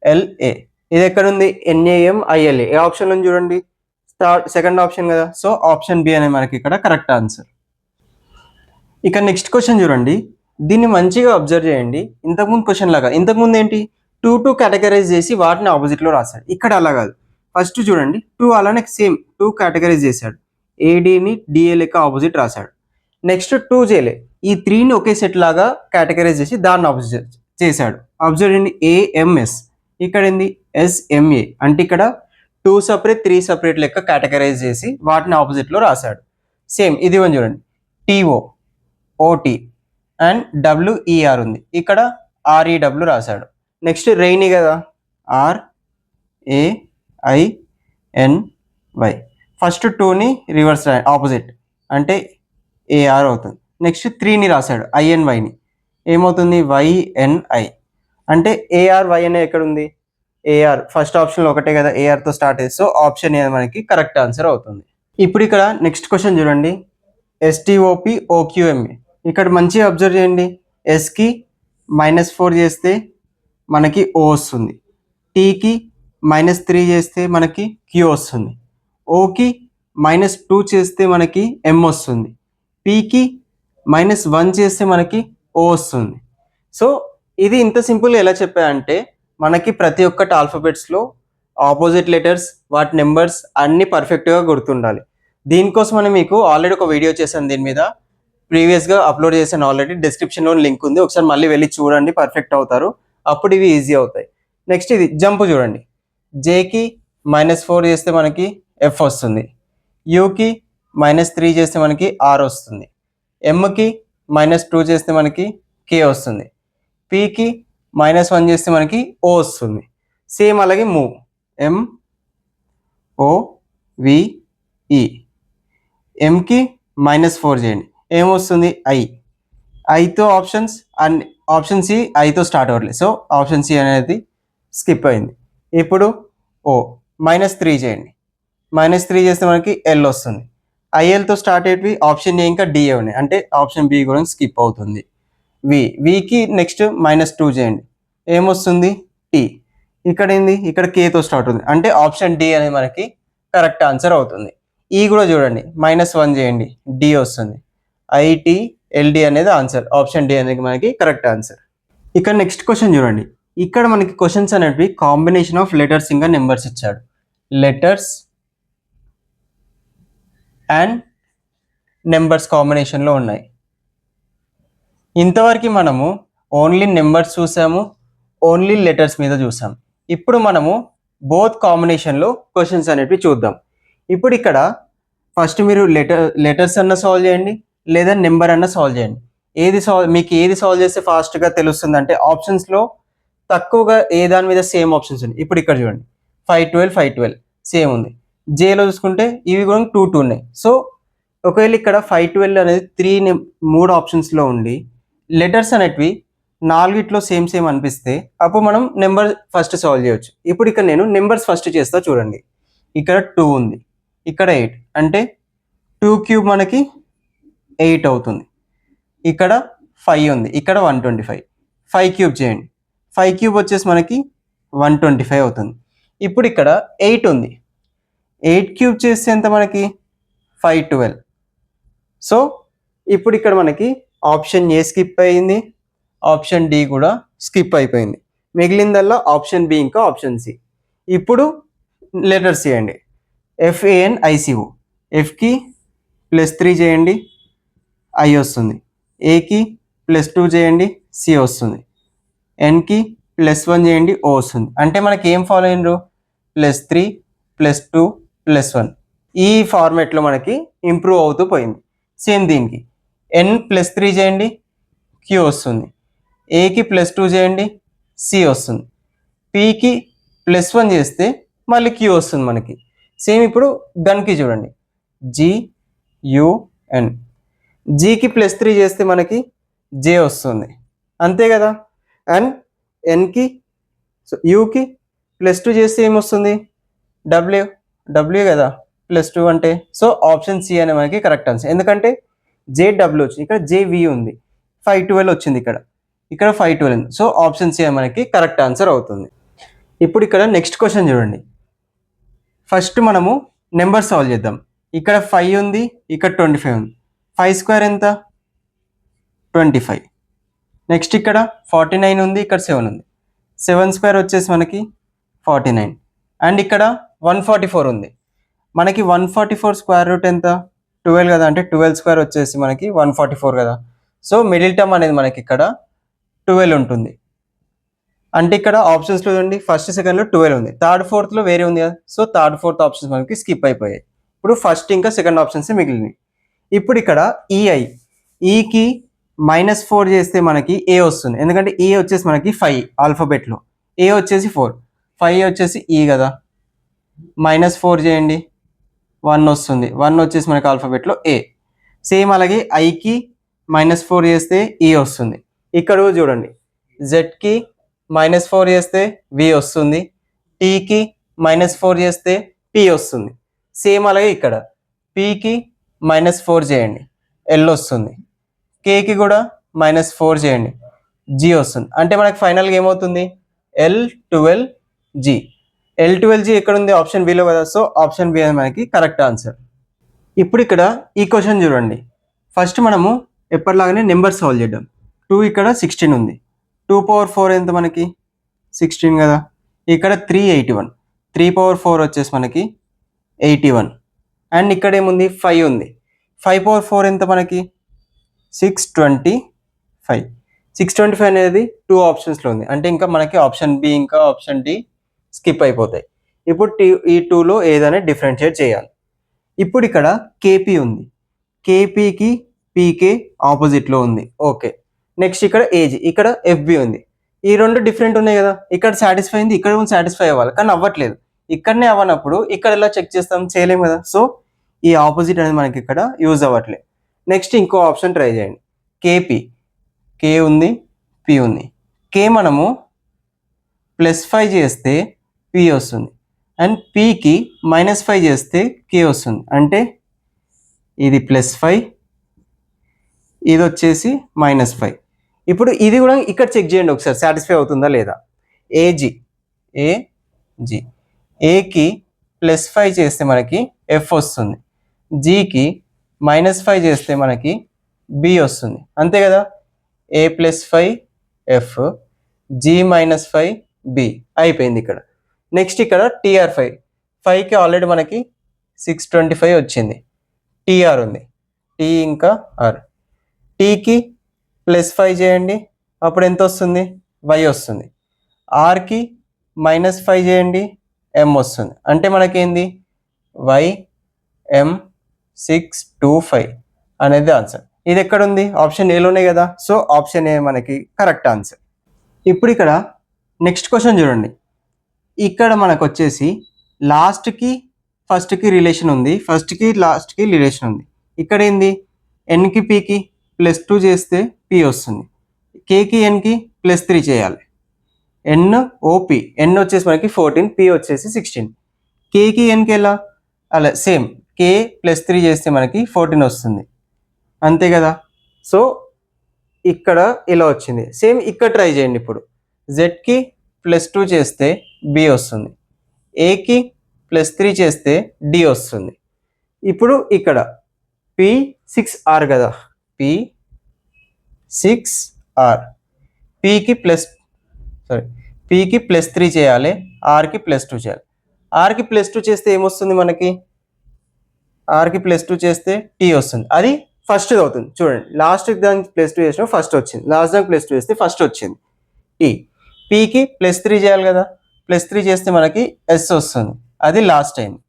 ఎల్ఏ. ఇది ఎక్కడుంది, ఎన్ఏఎం ఐఎల్ఏ. ఏ ఆప్షన్లో చూడండి, సెకండ్ ఆప్షన్ కదా. సో ఆప్షన్ బి అనేది మనకి ఇక్కడ కరెక్ట్ ఆన్సర్. ఇక నెక్స్ట్ క్వశ్చన్ చూడండి, దీన్ని మంచిగా అబ్జర్వ్ చేయండి. ఇంతకుముందు క్వశ్చన్ లాగా, ఇంతకుముందు ఏంటి, టూ కేటగరైజ్ చేసి వాటిని ఆపోజిట్లో రాశాడు. ఇక్కడ అలా కాదు, ఫస్ట్ చూడండి టూ అలానే సేమ్ టూ కేటగరైజ్ చేశాడు, ఏడీని డిఏ లెక్క ఆపోజిట్ రాశాడు. నెక్స్ట్ టూ చేయలే, ఈ త్రీని ఒకే సెట్ లాగా కేటగరైజ్ చేసి దాన్ని ఆపోజిట్ చేశాడు. అబ్జర్వ్ చేయండి, ఏఎంఎస్, ఇక్కడ ఏంది ఎస్ఎంఏ, అంటే ఇక్కడ టూ సపరేట్ త్రీ సపరేట్ లెక్క కేటగరైజ్ చేసి వాటిని ఆపోజిట్లో రాశాడు. సేమ్ ఇది వన్ చూడండి, టీఓ, ఓటీ అండ్ డబ్ల్యూఈఆర్ ఉంది, ఇక్కడ ఆర్ఈడబ్ల్యూ రాశాడు. నెక్స్ట్ రెయినీ కదా, ఆర్ఏఐఎన్వై, ఫస్ట్ టూని రివర్స్ ఆపోజిట్ అంటే ఏఆర్ అవుతుంది. నెక్స్ట్ త్రీని రాశాడు ఐఎన్వైని, ఏమవుతుంది వైఎన్ఐ, అంటే ఏఆర్ వైఎన్ఐ ఎక్కడ ఉంది, ఏఆర్ ఫస్ట్ ఆప్షన్లో ఒకటే కదా, ఏఆర్తో స్టార్ట్ అయ్యి. సో ఆప్షన్ ఏ మనకి కరెక్ట్ ఆన్సర్ అవుతుంది. ఇప్పుడు ఇక్కడ నెక్స్ట్ క్వశ్చన్ చూడండి, ఎస్టీఓపి ఓక్యూఎంఏ. ఇక్కడ మంచిగా అబ్జర్వ్ చేయండి, ఎస్కి -4 చేస్తే మనకి ఓ వస్తుంది, టీకి -3 చేస్తే మనకి క్యూ వస్తుంది, ఓకి -2 చేస్తే మనకి ఎం వస్తుంది, పీకి -1 చేస్తే మనకి ఓ వస్తుంది. సో ఇది ఇంత సింపుల్ ఎలా చెప్పాయంటే, మనకి ప్రతి ఒక్కటి ఆల్ఫాబెట్స్లో ఆపోజిట్ లెటర్స్ వాటి నెంబర్స్ అన్నీ పర్ఫెక్ట్గా గుర్తుండాలి. దీనికోసం అని మీకు ఆల్రెడీ ఒక వీడియో చేశాను, దీని మీద ప్రీవియస్గా అప్లోడ్ చేశాను ఆల్రెడీ, డిస్క్రిప్షన్లో లింక్ ఉంది, ఒకసారి మళ్ళీ వెళ్ళి చూడండి, పర్ఫెక్ట్ అవుతారు, అప్పుడు ఇవి ఈజీ అవుతాయి. నెక్స్ట్ ఇది జంప్ చూడండి, జేకి -4 చేస్తే మనకి ఎఫ్ వస్తుంది, యూకి -3 చేస్తే మనకి ఆర్ వస్తుంది, ఎంకి -2 చేస్తే మనకి కే వస్తుంది, పీకి -1 చేస్తే మనకి ఓ వస్తుంది. సేమ్ అలాగే మూవ్, MOVE, ఎంకి -4 చేయండి, ఏమొస్తుంది ఐతో ఆప్షన్స్ అండ్ ఆప్షన్ సి ఐతో స్టార్ట్ అవ్వట్లేదు, సో ఆప్షన్ సి అనేది స్కిప్ అయింది. ఇప్పుడు ఓ -3 చేయండి, -3 చేస్తే మనకి ఎల్ వస్తుంది, ఐఎల్తో స్టార్ట్ అయ్యేవి ఆప్షన్ ఏ ఇంకా డిఏ ఉన్నాయి, అంటే ఆప్షన్ బి కూడా స్కిప్ అవుతుంది. వికి నెక్స్ట్ -2 చేయండి, ఏమొస్తుంది టీ, ఇక్కడ ఏంది, ఇక్కడ కేతో స్టార్ట్ ఉంది, అంటే ఆప్షన్ డి అనేది మనకి కరెక్ట్ ఆన్సర్ అవుతుంది. ఈ కూడా చూడండి, -1 చేయండి, డి వస్తుంది, ఐటిఎల్డి అనేది ఆన్సర్, ఆప్షన్ డి అనేది మనకి కరెక్ట్ ఆన్సర్. ఇక్కడ నెక్స్ట్ క్వశ్చన్ చూడండి, ఇక్కడ మనకి క్వశ్చన్స్ అనేవి కాంబినేషన్ ఆఫ్ లెటర్స్ ఇంకా నెంబర్స్ ఇచ్చాడు, లెటర్స్ అండ్ నెంబర్స్ కాంబినేషన్లో ఉన్నాయి. ఇంతవరకు మనము ఓన్లీ నెంబర్స్ చూసాము, ఓన్లీ లెటర్స్ మీద చూసాం. ఇప్పుడు మనము బోత్ కాంబినేషన్లో క్వశ్చన్స్ అనేవి చూద్దాం. ఇప్పుడు ఇక్కడ ఫస్ట్ మీరు లెటర్స్ అన్న సాల్వ్ చేయండి, లేదా నెంబర్ అన్న సాల్వ్ చేయండి. మీకు ఏది సాల్వ్ చేస్తే ఫాస్ట్గా తెలుస్తుంది అంటే, ఆప్షన్స్లో తక్కువగా ఏ దాని మీద సేమ్ ఆప్షన్స్ ఉన్నాయి. ఇప్పుడు ఇక్కడ చూడండి, 512 సేమ్ ఉంది, జేలో చూసుకుంటే ఇవి కూడా 2 ఉన్నాయి. సో ఒకవేళ ఇక్కడ 512 అనేది 3 ఆప్షన్స్లో ఉండి లెటర్స్ అనేటివి 4 సేమ్ అనిపిస్తే అప్పుడు మనం నెంబర్ ఫస్ట్ సాల్వ్ చేయొచ్చు. ఇప్పుడు ఇక్కడ నేను నెంబర్స్ ఫస్ట్ చేస్తా చూడండి. ఇక్కడ 2 ఉంది, ఇక్కడ 8, అంటే 2 క్యూబ్ మనకి 8 అవుతుంది. ఇక్కడ 5 ఉంది, ఇక్కడ 125, 5 క్యూబ్ చేయండి, 5 క్యూబ్ వచ్చేసి మనకి 125 అవుతుంది. ఇప్పుడు ఇక్కడ 8 ఉంది, 8 క్యూబ్ చేస్తే ఎంత మనకి 512. సో ఇప్పుడు ఇక్కడ మనకి ఆప్షన్ ఏ స్కిప్ అయింది, ఆప్షన్ డి కూడా స్కిప్ అయిపోయింది, మిగిలిందల్లా ఆప్షన్ బి ఇంకా ఆప్షన్ సి. ఇప్పుడు లెటర్స్ చేయండి, FANICO, ఎఫ్కి +3 చేయండి, ఐ వస్తుంది, ఏకి +2 చేయండి, సి వస్తుంది, ఎన్కి +1 చేయండి, ఓ వస్తుంది. అంటే మనకి ఏం ఫాలో అయినరు, +3 +2 +1 ఈ ఫార్మేట్లో మనకి ఇంప్రూవ్ అవుతూ పోయింది. సేమ్ దీనికి ఎన్ +3 చేయండి, క్యూ వస్తుంది, ఏకి +2 చేయండి, సి వస్తుంది, పీకి +1 చేస్తే మళ్ళీ క్యూ వస్తుంది మనకి. సేమ్ ఇప్పుడు గన్కి చూడండి, GUN, జీకి +3 చేస్తే మనకి జే వస్తుంది, అంతే కదా. అండ్ ఎన్కి యూకి +2 చేస్తే ఏమొస్తుంది, డబ్ల్యూ కదా, +2 అంటే సో ఆప్షన్ సి అనే మనకి కరెక్ట్ ఆన్సర్. ఎందుకంటే JW వచ్చింది, ఇక్కడ JV ఉంది, 512 వచ్చింది, ఇక్కడ 512 ఉంది. సో ఆప్షన్ సి మనకి కరెక్ట్ ఆన్సర్ అవుతుంది. ఇప్పుడు ఇక్కడ నెక్స్ట్ క్వశ్చన్ చూడండి. ఫస్ట్ మనము నెంబర్ సాల్వ్ చేద్దాం. ఇక్కడ 5 ఉంది, ఇక్కడ 25 ఉంది. 5 స్క్వేర్ ఎంత? 25. నెక్స్ట్ ఇక్కడ 49 ఉంది, ఇక్కడ 7 ఉంది. 7 స్క్వేర్ వచ్చేసి మనకి 49. అండ్ ఇక్కడ 144 ఉంది. మనకి 144 స్క్వేర్ రూట్ ఎంత? 12 కదా, అంటే 12 స్క్వేర్ వచ్చేసి మనకి 144 కదా. సో మిడిల్ టర్మ్ అనేది మనకి ఇక్కడ 12 ఉంటుంది. అంటే ఇక్కడ ఆప్షన్స్లో చూడండి, ఫస్ట్ సెకండ్లో 12 ఉంది, థర్డ్ ఫోర్త్లో వేరే ఉంది కదా. సో థర్డ్ ఫోర్త్ ఆప్షన్స్ మనకి స్కిప్ అయిపోయాయి. ఇప్పుడు ఫస్ట్ ఇంకా సెకండ్ ఆప్షన్స్ మిగిలినాయి. ఇప్పుడు ఇక్కడ ఈకి -4 చేస్తే మనకి ఏ వస్తుంది. ఎందుకంటే ఏ వచ్చేసి మనకి 5 ఆల్ఫాబెట్లో, ఏ వచ్చేసి 4, 5 వచ్చేసి ఈ కదా. -4 చేయండి, 1 వస్తుంది. 1 వచ్చేసి మనకి ఆల్ఫాబెట్లో ఏ. సేమ్ అలాగే ఐకి -4 చేస్తే ఈ వస్తుంది. ఇక్కడ చూడండి, జెడ్కి -4 చేస్తే వి వస్తుంది, టీకి -4 చేస్తే పి వస్తుంది. సేమ్ అలాగే ఇక్కడ పికి -4 చేయండి, ఎల్ వస్తుంది. కేకి కూడా -4 చేయండి, జి వస్తుంది. అంటే మనకి ఫైనల్గా ఏమవుతుంది? L12G. L12G ఎక్కడ ఉంది? ఆప్షన్ బిలో కదా. సో ఆప్షన్ బి అనేది మనకి కరెక్ట్ ఆన్సర్. ఇప్పుడు ఇక్కడ ఈ క్వశ్చన్ చూడండి. ఫస్ట్ మనము ఎప్పటిలాగానే నెంబర్ సాల్వ్ చేద్దాం. 2 ఇక్కడ 16 ఉంది, 2/4 ఎంత మనకి? 16 కదా. ఇక్కడ 381, 3/4 వచ్చేసి మనకి 81. అండ్ ఇక్కడ ఏముంది? 5 ఉంది, 5/4 ఎంత మనకి? 625. 625 అనేది 2 ఆప్షన్స్లో ఉంది, అంటే ఇంకా మనకి ఆప్షన్ బి ఇంకా ఆప్షన్ డి స్కిప్ అయిపోతాయి. ఇప్పుడు ఈ 2లో ఏదైనా డిఫరెన్షియేట్ చేయాలి. ఇప్పుడు ఇక్కడ కేపీ ఉంది, కేపీకి పీకే ఆపోజిట్లో ఉంది. ఓకే. నెక్స్ట్ ఇక్కడ ఏజీ, ఇక్కడ ఎఫ్బి ఉంది. ఈ రెండు డిఫరెంట్ ఉన్నాయి కదా. ఇక్కడ సాటిస్ఫై అయింది, ఇక్కడ సాటిస్ఫై అవ్వాలి, కానీ అవ్వట్లేదు. ఇక్కడనే అవ్వనప్పుడు ఇక్కడ ఎలా చెక్ చేస్తాం? చేయలేము కదా. సో ఈ ఆపోజిట్ అనేది మనకి ఇక్కడ యూజ్ అవ్వట్లేదు. నెక్స్ట్ ఇంకో ఆప్షన్ ట్రై చేయండి. కేపీ, కే ఉంది, పి ఉంది. కే మనము +5 చేస్తే పి వస్తుంది, అండ్ పికి -5 చేస్తే కే వస్తుంది. అంటే ఇది +5, ఇది వచ్చేసి -5. ఇప్పుడు ఇది కూడా ఇక్కడ చెక్ చేయండి ఒకసారి, సాటిస్ఫై అవుతుందా లేదా. ఏజీ, ఏకి +5 చేస్తే మనకి ఎఫ్ వస్తుంది, జీకి -5 చేస్తే మనకి బి వస్తుంది. అంతే కదా. ఏ +5 ఎఫ్, జీ -5 బి అయిపోయింది ఇక్కడ. నెక్స్ట్ ఇక్కడ టీఆర్ 5కి ఆల్రెడీ మనకి 625 వచ్చింది, టీఆర్ ఉంది, టీ ఇంకా ఆర్. టీకి +5 చేయండి, అప్పుడు ఎంత వస్తుంది? వై వస్తుంది. ఆర్కి -5 చేయండి, ఎం వస్తుంది. అంటే మనకేంది? YM625 అనేది ఆన్సర్. ఇది ఎక్కడ ఉంది? ఆప్షన్ ఏలోనే కదా. సో ఆప్షన్ ఏ మనకి కరెక్ట్ ఆన్సర్. ఇప్పుడు ఇక్కడ నెక్స్ట్ క్వశ్చన్ చూడండి. ఇక్కడ మనకు వచ్చేసి లాస్ట్కి ఫస్ట్కి రిలేషన్ ఉంది, ఫస్ట్కి లాస్ట్కి రిలేషన్ ఉంది. ఇక్కడ ఏంది? ఎన్కి పీకి +2 చేస్తే పి వస్తుంది, కేకి ఎన్కి +3 చేయాలి. ఓపి, ఎన్ వచ్చేసి మనకి 14, పి వచ్చేసి 16. కేకి ఎన్కి ఎలా? అలా సేమ్, కే +3 చేస్తే మనకి 14 వస్తుంది, అంతే కదా. సో ఇక్కడ ఇలా వచ్చింది. సేమ్ ఇక్కడ ట్రై చేయండి. ఇప్పుడు జెడ్కి +2 చేస్తే బి వస్తుంది, ఏకి +3 చేస్తే డి వస్తుంది. ఇప్పుడు ఇక్కడ P6R కదా, P6R. పీకి +3 చేయాలి, ఆర్కి +2 చేయాలి. ఆర్కి +2 చేస్తే ఏమొస్తుంది మనకి? ఆర్కి +2 చేస్తే టీ వస్తుంది. అది ఫస్ట్ అవుతుంది. చూడండి, లాస్ట్కి దానికి +2 చేసినా ఫస్ట్ వచ్చింది, లాస్ట్ దానికి +2 చేస్తే ఫస్ట్ వచ్చింది టీ. పీకి +3 చేయాలి కదా, +3 చేస్తే మనకి ఎస్ వస్తుంది, అది లాస్ట్ అయింది.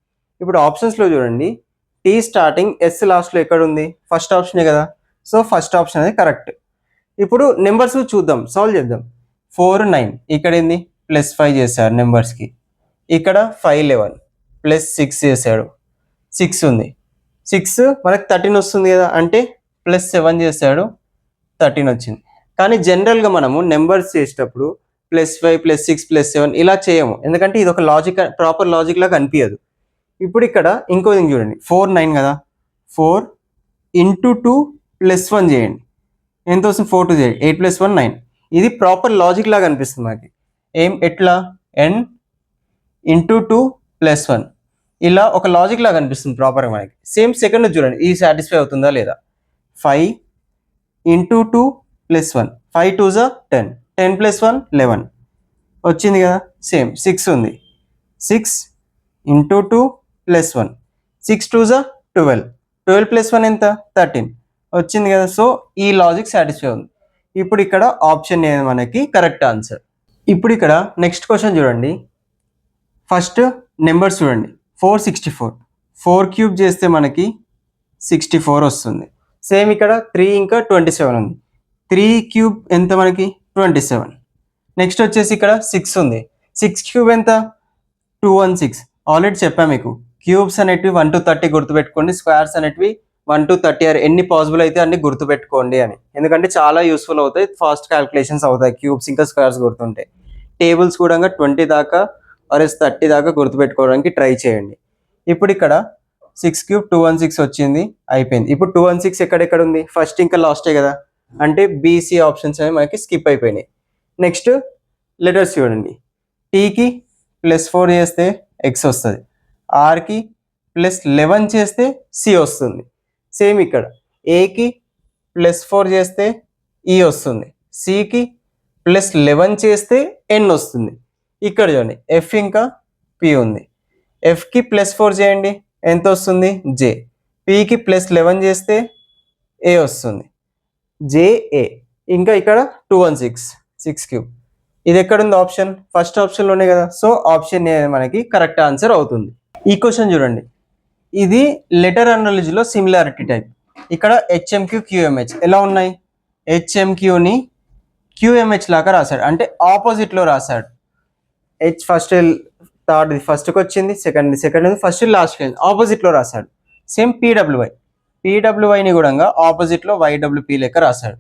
ఇప్పుడు ఆప్షన్స్లో చూడండి, టీ స్టార్టింగ్, ఎస్ లాస్ట్లో ఎక్కడ ఉంది? ఫస్ట్ ఆప్షనే కదా. సో ఫస్ట్ ఆప్షన్ అనేది కరెక్ట్. ఇప్పుడు నెంబర్స్ చూద్దాం, సాల్వ్ చేద్దాం. 4, 9, ఇక్కడ ఏంది? +5 చేశాడు నెంబర్స్కి. ఇక్కడ 5, 11, +6 చేశాడు, 6 ఉంది. 6 మనకి 13 వస్తుంది కదా, అంటే +7 చేశాడు, 13 వచ్చింది. కానీ జనరల్గా మనము నెంబర్స్ చేసేటప్పుడు +5, +6, +7 ఇలా చేయము, ఎందుకంటే ఇది ఒక లాజిక్, ప్రాపర్ లాజిక్ లాగా అనిపించదు. ఇప్పుడు ఇక్కడ ఇంకో థింగ్ చూడండి, 4 9 కదా, 4 ఇంటూ 2 ప్లస్ 1 చేయండి, ఎంత వస్తుంది, 4 2 చేయండి, 8 ప్లస్ 1 9. ఇది ప్రాపర్ లాజిక్ లాగా అనిపిస్తుంది మనకి. ఎట్లా n ఇంటూ 2 ప్లస్ 1, ఇలా ఒక లాజిక్ లాగా అనిపిస్తుంది ప్రాపర్గా మనకి. సేమ్ సెకండ్ చూడండి, ఇది సాటిస్ఫై అవుతుందా లేదా. 5 ఇంటూ 2 ప్లస్ 1, 5 2 10, 10 ప్లస్ 1 11 వచ్చింది కదా. సేమ్ 6 ఉంది, 6 ఇంటూ 2 ప్లస్ 1, 6 2 12, 12 ప్లస్ 1 ఎంత, 13 వచ్చింది కదా. సో ఈ లాజిక్ సాటిస్ఫై ఉంది. ఇప్పుడు ఇక్కడ ఆప్షన్ ఏ మనకి కరెక్ట్ ఆన్సర్. ఇప్పుడు ఇక్కడ నెక్స్ట్ క్వశ్చన్ చూడండి. ఫస్ట్ నెంబర్స్ చూడండి, 464, 4 క్యూబ్ చేస్తే మనకి 64 వస్తుంది. సేమ్ ఇక్కడ 3 ఇంకా 27 ఉంది, 3 క్యూబ్ ఎంత మనకి 27. నెక్స్ట్ వచ్చేసి ఇక్కడ 6 ఉంది, 6 క్యూబ్ ఎంత 216. ఆల్రెడీ చెప్పా మీకు, క్యూబ్స్ అనేటివి 1 to 30 గుర్తుపెట్టుకోండి, స్క్వేర్స్ అనేటివి 1 to 30 ఎన్ని పాసిబుల్ అయితే అన్ని గుర్తుపెట్టుకోండి అని, ఎందుకంటే చాలా యూస్ఫుల్ అవుతాయి, ఫాస్ట్ క్యాల్కులేషన్స్ అవుతాయి క్యూబ్స్ ఇంకా స్క్వేర్స్ గుర్తుంటాయి. టేబుల్స్ కూడా 20 దాకా ఆర్ఎస్ 30 దాకా గుర్తుపెట్టుకోవడానికి ట్రై చేయండి. ఇప్పుడు ఇక్కడ 6 క్యూబ్ 216 వచ్చింది, అయిపోయింది. ఇప్పుడు 216 ఎక్కడెక్కడ ఉంది, ఫస్ట్ ఇంకా లాస్టే కదా, అంటే బీసీ ఆప్షన్స్ అనేవి మనకి స్కిప్ అయిపోయినాయి. నెక్స్ట్ లెటర్స్ చూడండి, టీకి +4 చేస్తే ఎక్స్ వస్తుంది, ఆర్కి +11 చేస్తే సి వస్తుంది. సేమ్ ఇక్కడ ఏకి +4 చేస్తే ఈ వస్తుంది, సికి +11 చేస్తే ఎన్ వస్తుంది. ఇక్కడ చూడండి ఎఫ్ ఇంకా పి ఉంది, ఎఫ్కి +4 చేయండి ఎంత వస్తుంది, జే. పికి +11 చేస్తే ఏ వస్తుంది, జేఏ. ఇంకా ఇక్కడ 216, 6 క్యూబ్, ఇది ఎక్కడుంది ఆప్షన్, ఫస్ట్ ఆప్షన్లోనే కదా. సో ఆప్షన్ ఏ మనకి కరెక్ట్ ఆన్సర్ అవుతుంది. ఈ క్వశ్చన్ చూడండి, ఇది లెటర్ అనాలజీలో సిమిలారిటీ టైప్. ఇక్కడ హెచ్ఎంక్యూ క్యూఎంహెచ్ ఎలా ఉన్నాయి, హెచ్ఎంక్యూని క్యూఎంహెచ్ లాగా రాశాడు, అంటే ఆపోజిట్లో రాశాడు. హెచ్ ఫస్ట్ థర్డ్ ఫస్ట్కి వచ్చింది, సెకండ్ ఫస్ట్ లాస్ట్కి ఆపోజిట్లో రాశాడు. సేమ్ పీడబ్ల్యూవైని కూడా ఆపోజిట్లో వైడబ్ల్యూపీ లెక్క రాశాడు.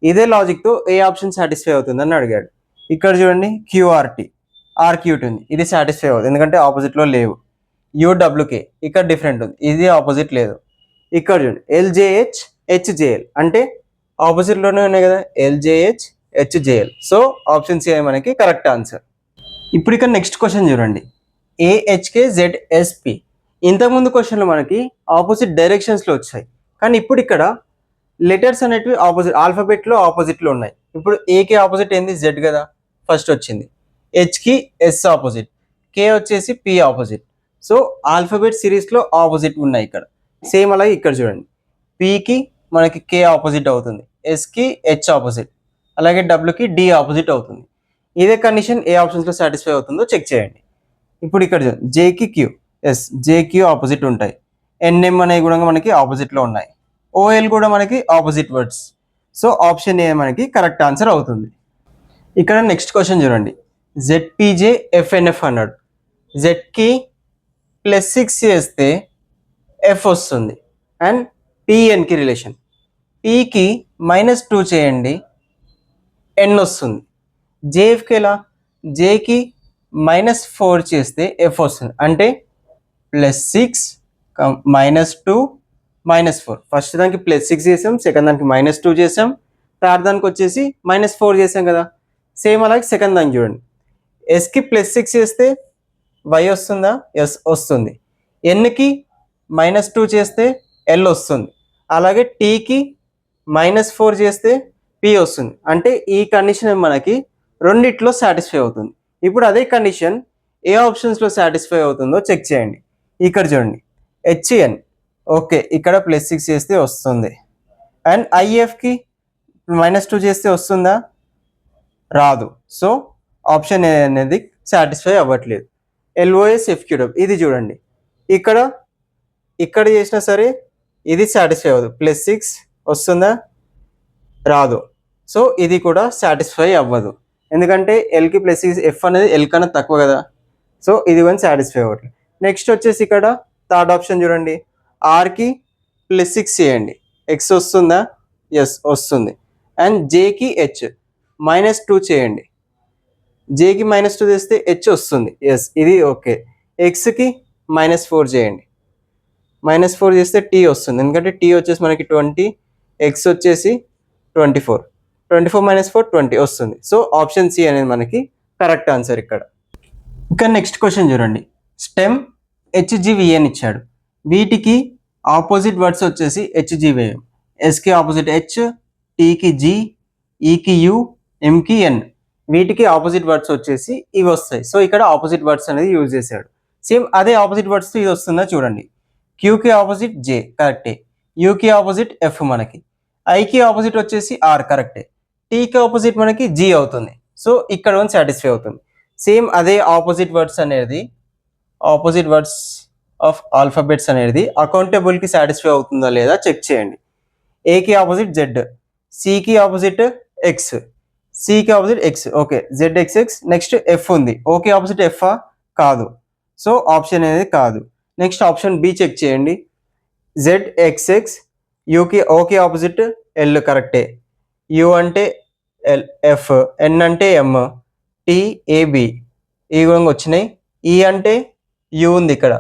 ఇదే లాజిక్తో ఏ ఆప్షన్ సాటిస్ఫై అవుతుందని అడిగాడు. ఇక్కడ చూడండి క్యూఆర్టీ, ఆర్క్యూట్ ఉంది, ఇది సాటిస్ఫై అవుతుంది ఎందుకంటే ఆపోజిట్లో లేవు. యూడబ్ల్యూకే ఇక్కడ డిఫరెంట్ ఉంది, ఇది ఆపోజిట్ లేదు. ఇక్కడ చూడండి ఎల్జేహెచ్ హెచ్జేఎల్, అంటే ఆపోజిట్లోనే ఉన్నాయి కదా, ఎల్జేహెచ్ హెచ్జేఎల్. సో ఆప్షన్ సి మనకి కరెక్ట్ ఆన్సర్. ఇప్పుడు ఇక్కడ నెక్స్ట్ క్వశ్చన్ చూడండి, ఏహెచ్కే జెడ్ఎస్పి. ఇంతకుముందు క్వశ్చన్లు మనకి ఆపోజిట్ డైరెక్షన్స్లో వచ్చాయి, కానీ ఇప్పుడు ఇక్కడ లెటర్స్ అనేటివి ఆపోజిట్ ఆల్ఫాబెట్లో ఆపోజిట్లో ఉన్నాయి. ఇప్పుడు ఏకి ఆపోజిట్ ఏంది, జెడ్ కదా, ఫస్ట్ వచ్చింది. హెచ్కి ఎస్ ఆపోజిట్, కే వచ్చేసి పి ఆపోజిట్. సో ఆల్ఫాబెట్ సిరీస్లో ఆపోజిట్ ఉన్నాయి ఇక్కడ. సేమ్ అలాగే ఇక్కడ చూడండి, పికి మనకి కే ఆపోజిట్ అవుతుంది, ఎస్కి హెచ్ ఆపోజిట్, అలాగే డబ్ల్యూకి డి ఆపోజిట్ అవుతుంది. ఇదే కండిషన్ ఏ ఆప్షన్స్లో సాటిస్ఫై అవుతుందో చెక్ చేయండి. ఇప్పుడు ఇక్కడ చూడండి, జేకి క్యూ, ఎస్ జేక్యూ ఆపోజిట్ ఉంటాయి, ఎన్ఎం అనేవి కూడా మనకి ఆపోజిట్లో ఉన్నాయి, ఓఎల్ కూడా మనకి opposite words. So option A మనకి కరెక్ట్ ఆన్సర్ అవుతుంది. ఇక్కడ నెక్స్ట్ క్వశ్చన్ చూడండి, జెడ్పీజే ఎఫ్ఎన్ఎఫ్ అన్నాడు. జెడ్కి +6 చేస్తే ఎఫ్ వస్తుంది, అండ్ పిఎన్కి రిలేషన్. పికి -2 చేయండి ఎన్ వస్తుంది. జేఎఫ్కి ఎలా, జేకి -4 చేస్తే ఎఫ్ వస్తుంది, అంటే +6 -2 -4. ఫస్ట్ దానికి +6 చేసాం, సెకండ్ దానికి -2 చేసాం, థర్డ్ దానికి వచ్చేసి -4 చేసాం కదా. సేమ్ అలాగే సెకండ్ దానికి చూడండి, ఎస్కి +6 చేస్తే వై వస్తుందా, ఎస్ వస్తుంది. ఎన్కి -2 చేస్తే ఎల్ వస్తుంది, అలాగే టీకి -4 చేస్తే పి వస్తుంది. అంటే ఈ కండిషన్ మనకి రెండిట్లో సాటిస్ఫై అవుతుంది. ఇప్పుడు అదే కండిషన్ ఏ ఆప్షన్స్లో సాటిస్ఫై అవుతుందో చెక్ చేయండి. ఇక్కడ చూడండి హెచ్ఎన్, ఓకే ఇక్కడ +6 చేస్తే వస్తుంది, అండ్ ఐఎఫ్కి -2 చేస్తే వస్తుందా, రాదు. సో ఆప్షన్ ఏ అనేది సాటిస్ఫై అవ్వట్లేదు. ఎల్ఓఎస్ ఎఫ్క్యూడబ్, ఇది చూడండి ఇక్కడ చేసినా సరే ఇది సాటిస్ఫై అవ్వదు, +6 వస్తుందా, రాదు. సో ఇది కూడా సాటిస్ఫై అవ్వదు, ఎందుకంటే ఎల్కి +6, ఎఫ్ అనేది ఎల్ కన్నా తక్కువ కదా. సో ఇది కానీ సాటిస్ఫై అవ్వట్లేదు. నెక్స్ట్ వచ్చేసి ఇక్కడ థర్డ్ ఆప్షన్ చూడండి, ఆర్కి +6 చేయండి, ఎక్స్ వస్తుందా, ఎస్ వస్తుంది. అండ్ జేకి హెచ్ -2 చేయండి, జేకి -2 చేస్తే హెచ్ వస్తుంది, ఎస్ ఇది ఓకే. ఎక్స్కి -4 చేయండి. -4 చేస్తే టీ వస్తుంది, ఎందుకంటే టీ వచ్చేసి మనకి 20, ఎక్స్ వచ్చేసి 24. 24 - 4 20 వస్తుంది. సో ఆప్షన్ సి అనేది మనకి కరెక్ట్ ఆన్సర్ ఇక్కడ. ఇంకా నెక్స్ట్ క్వశ్చన్ చూడండి. స్టెమ్ హెచ్జివిఎన్ ఇచ్చాడు. వీటికి ఆపోజిట్ వర్డ్స్ వచ్చేసి హెచ్జివిఎం. ఎస్కి ఆపోజిట్ హెచ్, టీకి జి, ఈకి యు, ఎంకి ఎన్. వీటికి ఆపోజిట్ వర్డ్స్ వచ్చేసి ఇవి వస్తాయి. సో ఇక్కడ ఆపోజిట్ వర్డ్స్ అనేది యూజ్ చేశాడు. సేమ్ అదే ఆపోజిట్ వర్డ్స్ ఇది వస్తుందా చూడండి. క్యూకి ఆపోజిట్ జే కరెక్టే, యూకి ఆపోజిట్ ఎఫ్, మనకి ఐకి ఆపోజిట్ వచ్చేసి ఆర్ కరెక్టే, టీకి ఆపోజిట్ మనకి జీ అవుతుంది. సో ఇక్కడ వన్ సాటిస్ఫై అవుతుంది. సేమ్ అదే ఆపోజిట్ వర్డ్స్ అనేది, ఆపోజిట్ వర్డ్స్ ఆఫ్ ఆల్ఫాబెట్స్ అనేది అకౌంటబుల్కి సాటిస్ఫై అవుతుందా లేదా చెక్ చేయండి. ఏకి ఆపోజిట్ జెడ్, సికి ఆపోజిట్ ఎక్స్, సికి opposite X, okay Z X X. Next F ఉంది, ఓకే ఆపోజిట్ ఎఫ్ కాదు, సో ఆప్షన్ అనేది కాదు. నెక్స్ట్ ఆప్షన్ బి చెక్ చేయండి. జెడ్ ఎక్స్ ఎక్స్, యూకి ఓకే ఆపోజిట్ ఎల్ కరెక్టే, యు అంటే ఎల్ ఎఫ్, ఎన్ అంటే ఎమ్, టీ ఏబి ఈ కూడా వచ్చినాయి. ఈ అంటే యు ఉంది ఇక్కడ,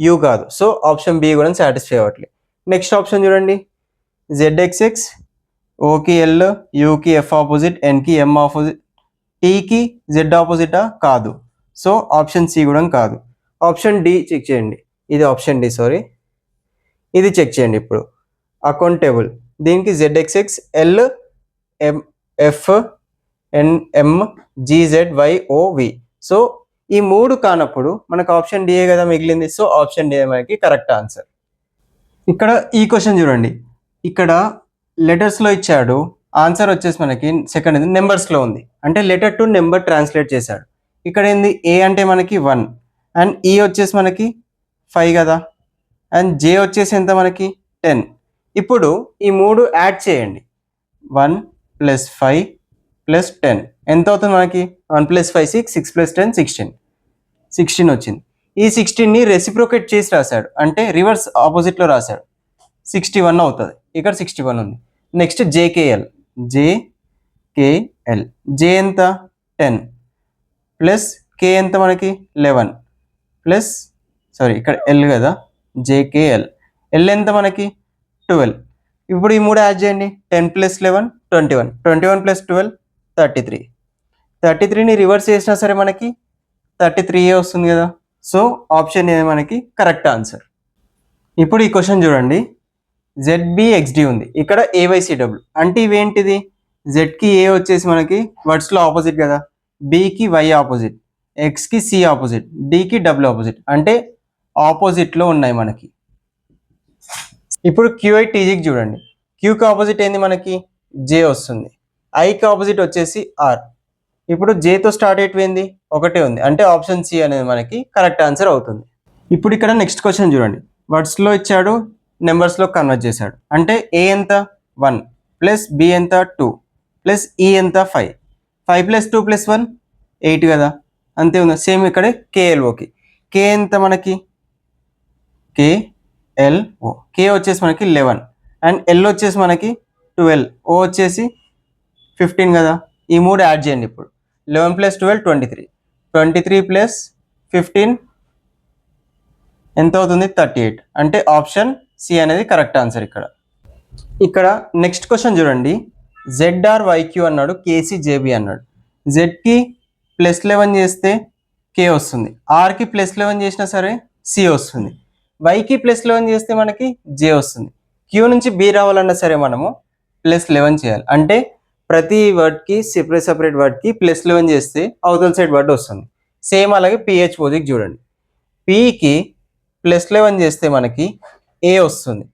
యు కాదు, సో ఆప్షన్ బి కూడా సాటిస్ఫై అవ్వట్లేదు. నెక్స్ట్ ఆప్షన్ చూడండి. జెడ్ ఎక్స్ ఎక్స్, ఓకి ఎల్, యూకి ఎఫ్ ఆపోజిట్, ఎన్కి ఎమ్ ఆపోజిట్, టీకి జెడ్ ఆపోజిటా కాదు, సో ఆప్షన్ సి కూడా కాదు. ఆప్షన్ డి చెక్ చేయండి. ఇది ఆప్షన్ డి, సారీ, ఇది చెక్ చేయండి. ఇప్పుడు అకౌంటబుల్ దీనికి Z X X, L M F, N M, GZ Y O V. So ఈ మూడు కానప్పుడు మనకు ఆప్షన్ డిఏ కదా మిగిలింది. సో ఆప్షన్ డిఏ మనకి కరెక్ట్ ఆన్సర్. ఇక్కడ ఈ క్వశ్చన్ చూడండి. ఇక్కడ లెటర్స్లో ఇచ్చాడు, ఆన్సర్ వచ్చేసి మనకి సెకండ్ ఇది నెంబర్స్లో ఉంది, అంటే లెటర్ టు నెంబర్ ట్రాన్స్లేట్ చేశాడు. ఇక్కడ ఏంది, ఏ అంటే మనకి 1 అండ్ ఈ వచ్చేసి మనకి 5 కదా, అండ్ జే వచ్చేసి ఎంత మనకి 10. ఇప్పుడు ఈ మూడు యాడ్ చేయండి. 1 + 5 + 10 ఎంత అవుతుంది మనకి? 1 + 5 6, 6 + 10 16 వచ్చింది. ఈ 16ని రెసిప్రోకేట్ చేసి రాశాడు, అంటే రివర్స్ ఆపోజిట్లో రాశాడు. 61 అవుతుంది, ఇక్కడ 61 ఉంది. నెక్స్ట్ జేకేఎల్, జేకేఎల్, జే ఎంత 10 ప్లస్ కే ఎంత మనకి 11 ప్లస్, సారీ ఇక్కడ ఎల్ కదా, జేకేఎల్, ఎల్ ఎంత మనకి 12. ఇప్పుడు ఈ మూడు యాడ్ చేయండి. 10 + 11 21, 21 + 12 33. 33ని రివర్స్ చేసినా సరే మనకి 33 వస్తుంది కదా. సో ఆప్షన్ ఏ మనకి కరెక్ట్ ఆన్సర్. ఇప్పుడు ఈ క్వశ్చన్ చూడండి. ZBXD ఉంది, ఇక్కడ AYCW అంటే ఇవేంటిది? జెడ్కి ఏ వచ్చేసి మనకి వర్డ్స్లో ఆపోజిట్ కదా, బికి వై ఆపోజిట్, ఎక్స్కి సి ఆపోజిట్, డికి డబ్ల్యూ ఆపోజిట్, అంటే ఆపోజిట్లో ఉన్నాయి మనకి. ఇప్పుడు QITGకి చూడండి. క్యూకి ఆపోజిట్ ఏంది మనకి? జే వస్తుంది. ఐకి ఆపోజిట్ వచ్చేసి ఆర్. ఇప్పుడు జేతో స్టార్ట్ అయ్యేది ఒకటే ఉంది, అంటే ఆప్షన్ సి అనేది మనకి కరెక్ట్ ఆన్సర్ అవుతుంది. ఇప్పుడు ఇక్కడ నెక్స్ట్ క్వశ్చన్ చూడండి. వర్డ్స్లో ఇచ్చాడు, నెంబర్స్లో కన్వర్ట్ చేశాడు. అంటే ఏ ఎంత 1 ప్లస్ బి ఎంత 2 ప్లస్ ఈ ఎంత 5, 5 + 2 + 1 8 కదా, అంతే ఉంది. సేమ్ ఇక్కడే కేఎల్ఓకి, కే ఎంత మనకి? కేఎల్ఓ, కే వచ్చేసి మనకి 11 అండ్ ఎల్ వచ్చేసి మనకి 12, ఓ వచ్చేసి 15 కదా. ఈ మూడు యాడ్ చేయండి. ఇప్పుడు 11 + 12 23, 23 + 15 ఎంత అవుతుంది? 38, అంటే ఆప్షన్ సి అనేది కరెక్ట్ ఆన్సర్ ఇక్కడ. ఇక్కడ నెక్స్ట్ క్వశ్చన్ చూడండి. ZRYQ అన్నాడు, KCJB అన్నాడు. జెడ్కి +11 చేస్తే కే వస్తుంది, ఆర్కి +11 చేసినా సరే సి వస్తుంది, వైకి +11 చేస్తే మనకి జే వస్తుంది. క్యూ నుంచి బి రావాలన్నా సరే మనము +11 చేయాలి, అంటే ప్రతి వర్డ్కి సెపరేట్ వర్డ్కి +11 చేస్తే అవతల సైడ్ వర్డ్ వస్తుంది. సేమ్ అలాగే PHOGకి చూడండి. పికి +11 చేస్తే మనకి ఏ వస్తుంది.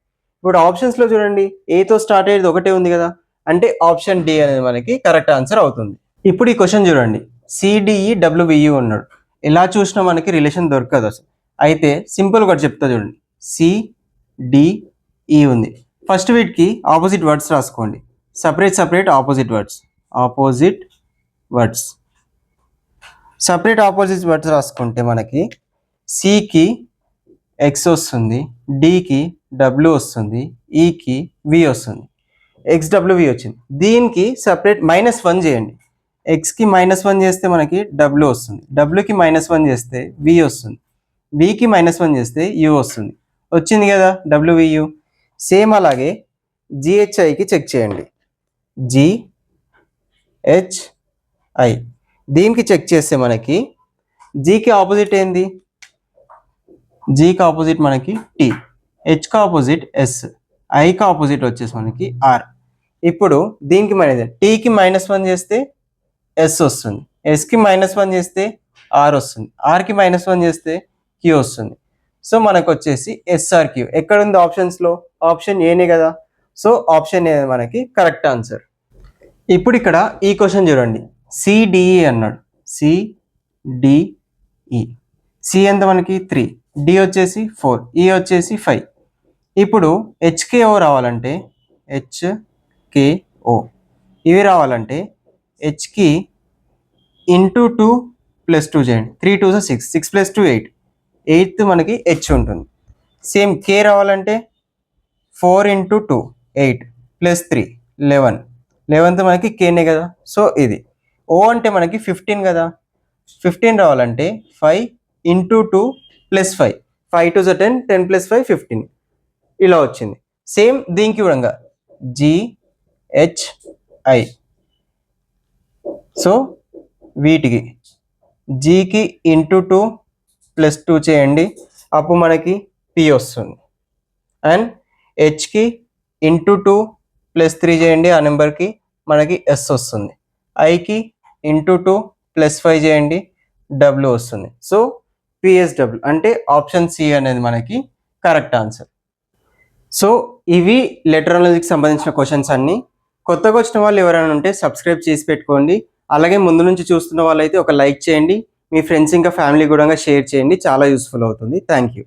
ఇప్పుడు ఆప్షన్స్లో చూడండి, ఏతో స్టార్ట్ అయ్యేది ఒకటే ఉంది కదా, అంటే ఆప్షన్ డి అనేది మనకి కరెక్ట్ ఆన్సర్ అవుతుంది. ఇప్పుడు ఈ క్వశ్చన్ చూడండి. CDEWVU ఉన్నాడు, ఎలా చూసినా మనకి రిలేషన్ దొరకదు అసలు. అయితే సింపుల్గా చెప్తా చూడండి. CDE ఉంది, ఫస్ట్ వీటికి ఆపోజిట్ వర్డ్స్ రాసుకోండి. సపరేట్ ఆపోజిట్ వర్డ్స్ రాసుకుంటే మనకి సికి ఎక్స్ వస్తుంది, డికి డబ్ల్యూ వస్తుంది, ఈకి వి వస్తుంది. XWV వచ్చింది. దీనికి సపరేట్ -1 చేయండి. ఎక్స్కి -1 చేస్తే మనకి డబ్ల్యూ వస్తుంది, డబ్ల్యూకి -1 చేస్తే వి వస్తుంది, వికి -1 చేస్తే యు వస్తుంది. వచ్చింది కదా డబ్ల్యూవియు. సేమ్ అలాగే జిహెచ్ఐకి చెక్ చేయండి. జిహెచ్ఐ దీనికి చెక్ చేస్తే మనకి జీకి ఆపోజిట్ ఏంది? జీకి ఆపోజిట్ మనకి టీ, హెచ్కి ఆపోజిట్ ఎస్, ఐకి ఆపోజిట్ వచ్చేసి మనకి ఆర్. ఇప్పుడు దీనికి టీకి -1 చేస్తే ఎస్ వస్తుంది, ఎస్కి -1 చేస్తే ఆర్ వస్తుంది, ఆర్కి -1 చేస్తే క్యూ వస్తుంది. సో మనకు వచ్చేసి ఎస్ఆర్క్యూ ఎక్కడ ఉంది ఆప్షన్స్లో? ఆప్షన్ ఏనే కదా. సో ఆప్షన్ ఏ మనకి కరెక్ట్ ఆన్సర్. ఇప్పుడు ఇక్కడ ఈ క్వశ్చన్ చూడండి, సిడిఈ అన్నాడు. సిడిఈ, సి ఎంత మనకి 3, డి వచ్చేసి 4, ఈ వచ్చేసి 5. ఇప్పుడు హెచ్కేఓ రావాలంటే హెచ్కేఓ ఇవి రావాలంటే హెచ్కి ఇంటూ 2 + 2 చేయండి. 3 2 6, 6 + 2 8, 8th మనకి హెచ్ ఉంటుంది. సేమ్ కే రావాలంటే 4 × 2 8 + 3 11, 11th మనకి కేనే కదా. సో ఇది ఓ అంటే మనకి 15 కదా. 15 రావాలంటే 5 × 2 + 5, 5 2 10, 10 + 5 15 ఇలా వచ్చింది. సేమ్ దీనికి కూడా జిహెచ్ఐ. సో వీటికి జీకి ఇంటూ 2 + 2 చేయండి, అప్పుడు మనకి పి వస్తుంది. అండ్ హెచ్కి ఇంటూ 2 + 3 చేయండి, ఆ నెంబర్కి మనకి ఎస్ వస్తుంది. ఐకి ఇంటూ 2 + 5 చేయండి, డబ్ల్యూ వస్తుంది. సో పిఎస్డబ్ల్యూ అంటే ఆప్షన్ సి అనేది మనకి కరెక్ట్ ఆన్సర్. సో ఇవి లెటరాలజీకి సంబంధించిన క్వశ్చన్స్ అన్నీ. కొత్తగా వచ్చిన వాళ్ళు ఎవరైనా ఉంటే సబ్స్క్రైబ్ చేసి పెట్టుకోండి. అలాగే ముందు నుంచి చూస్తున్న వాళ్ళైతే ఒక లైక్ చేయండి, మీ ఫ్రెండ్స్ ఇంకా ఫ్యామిలీ కూడా షేర్ చేయండి, చాలా యూస్ఫుల్ అవుతుంది. Thank you.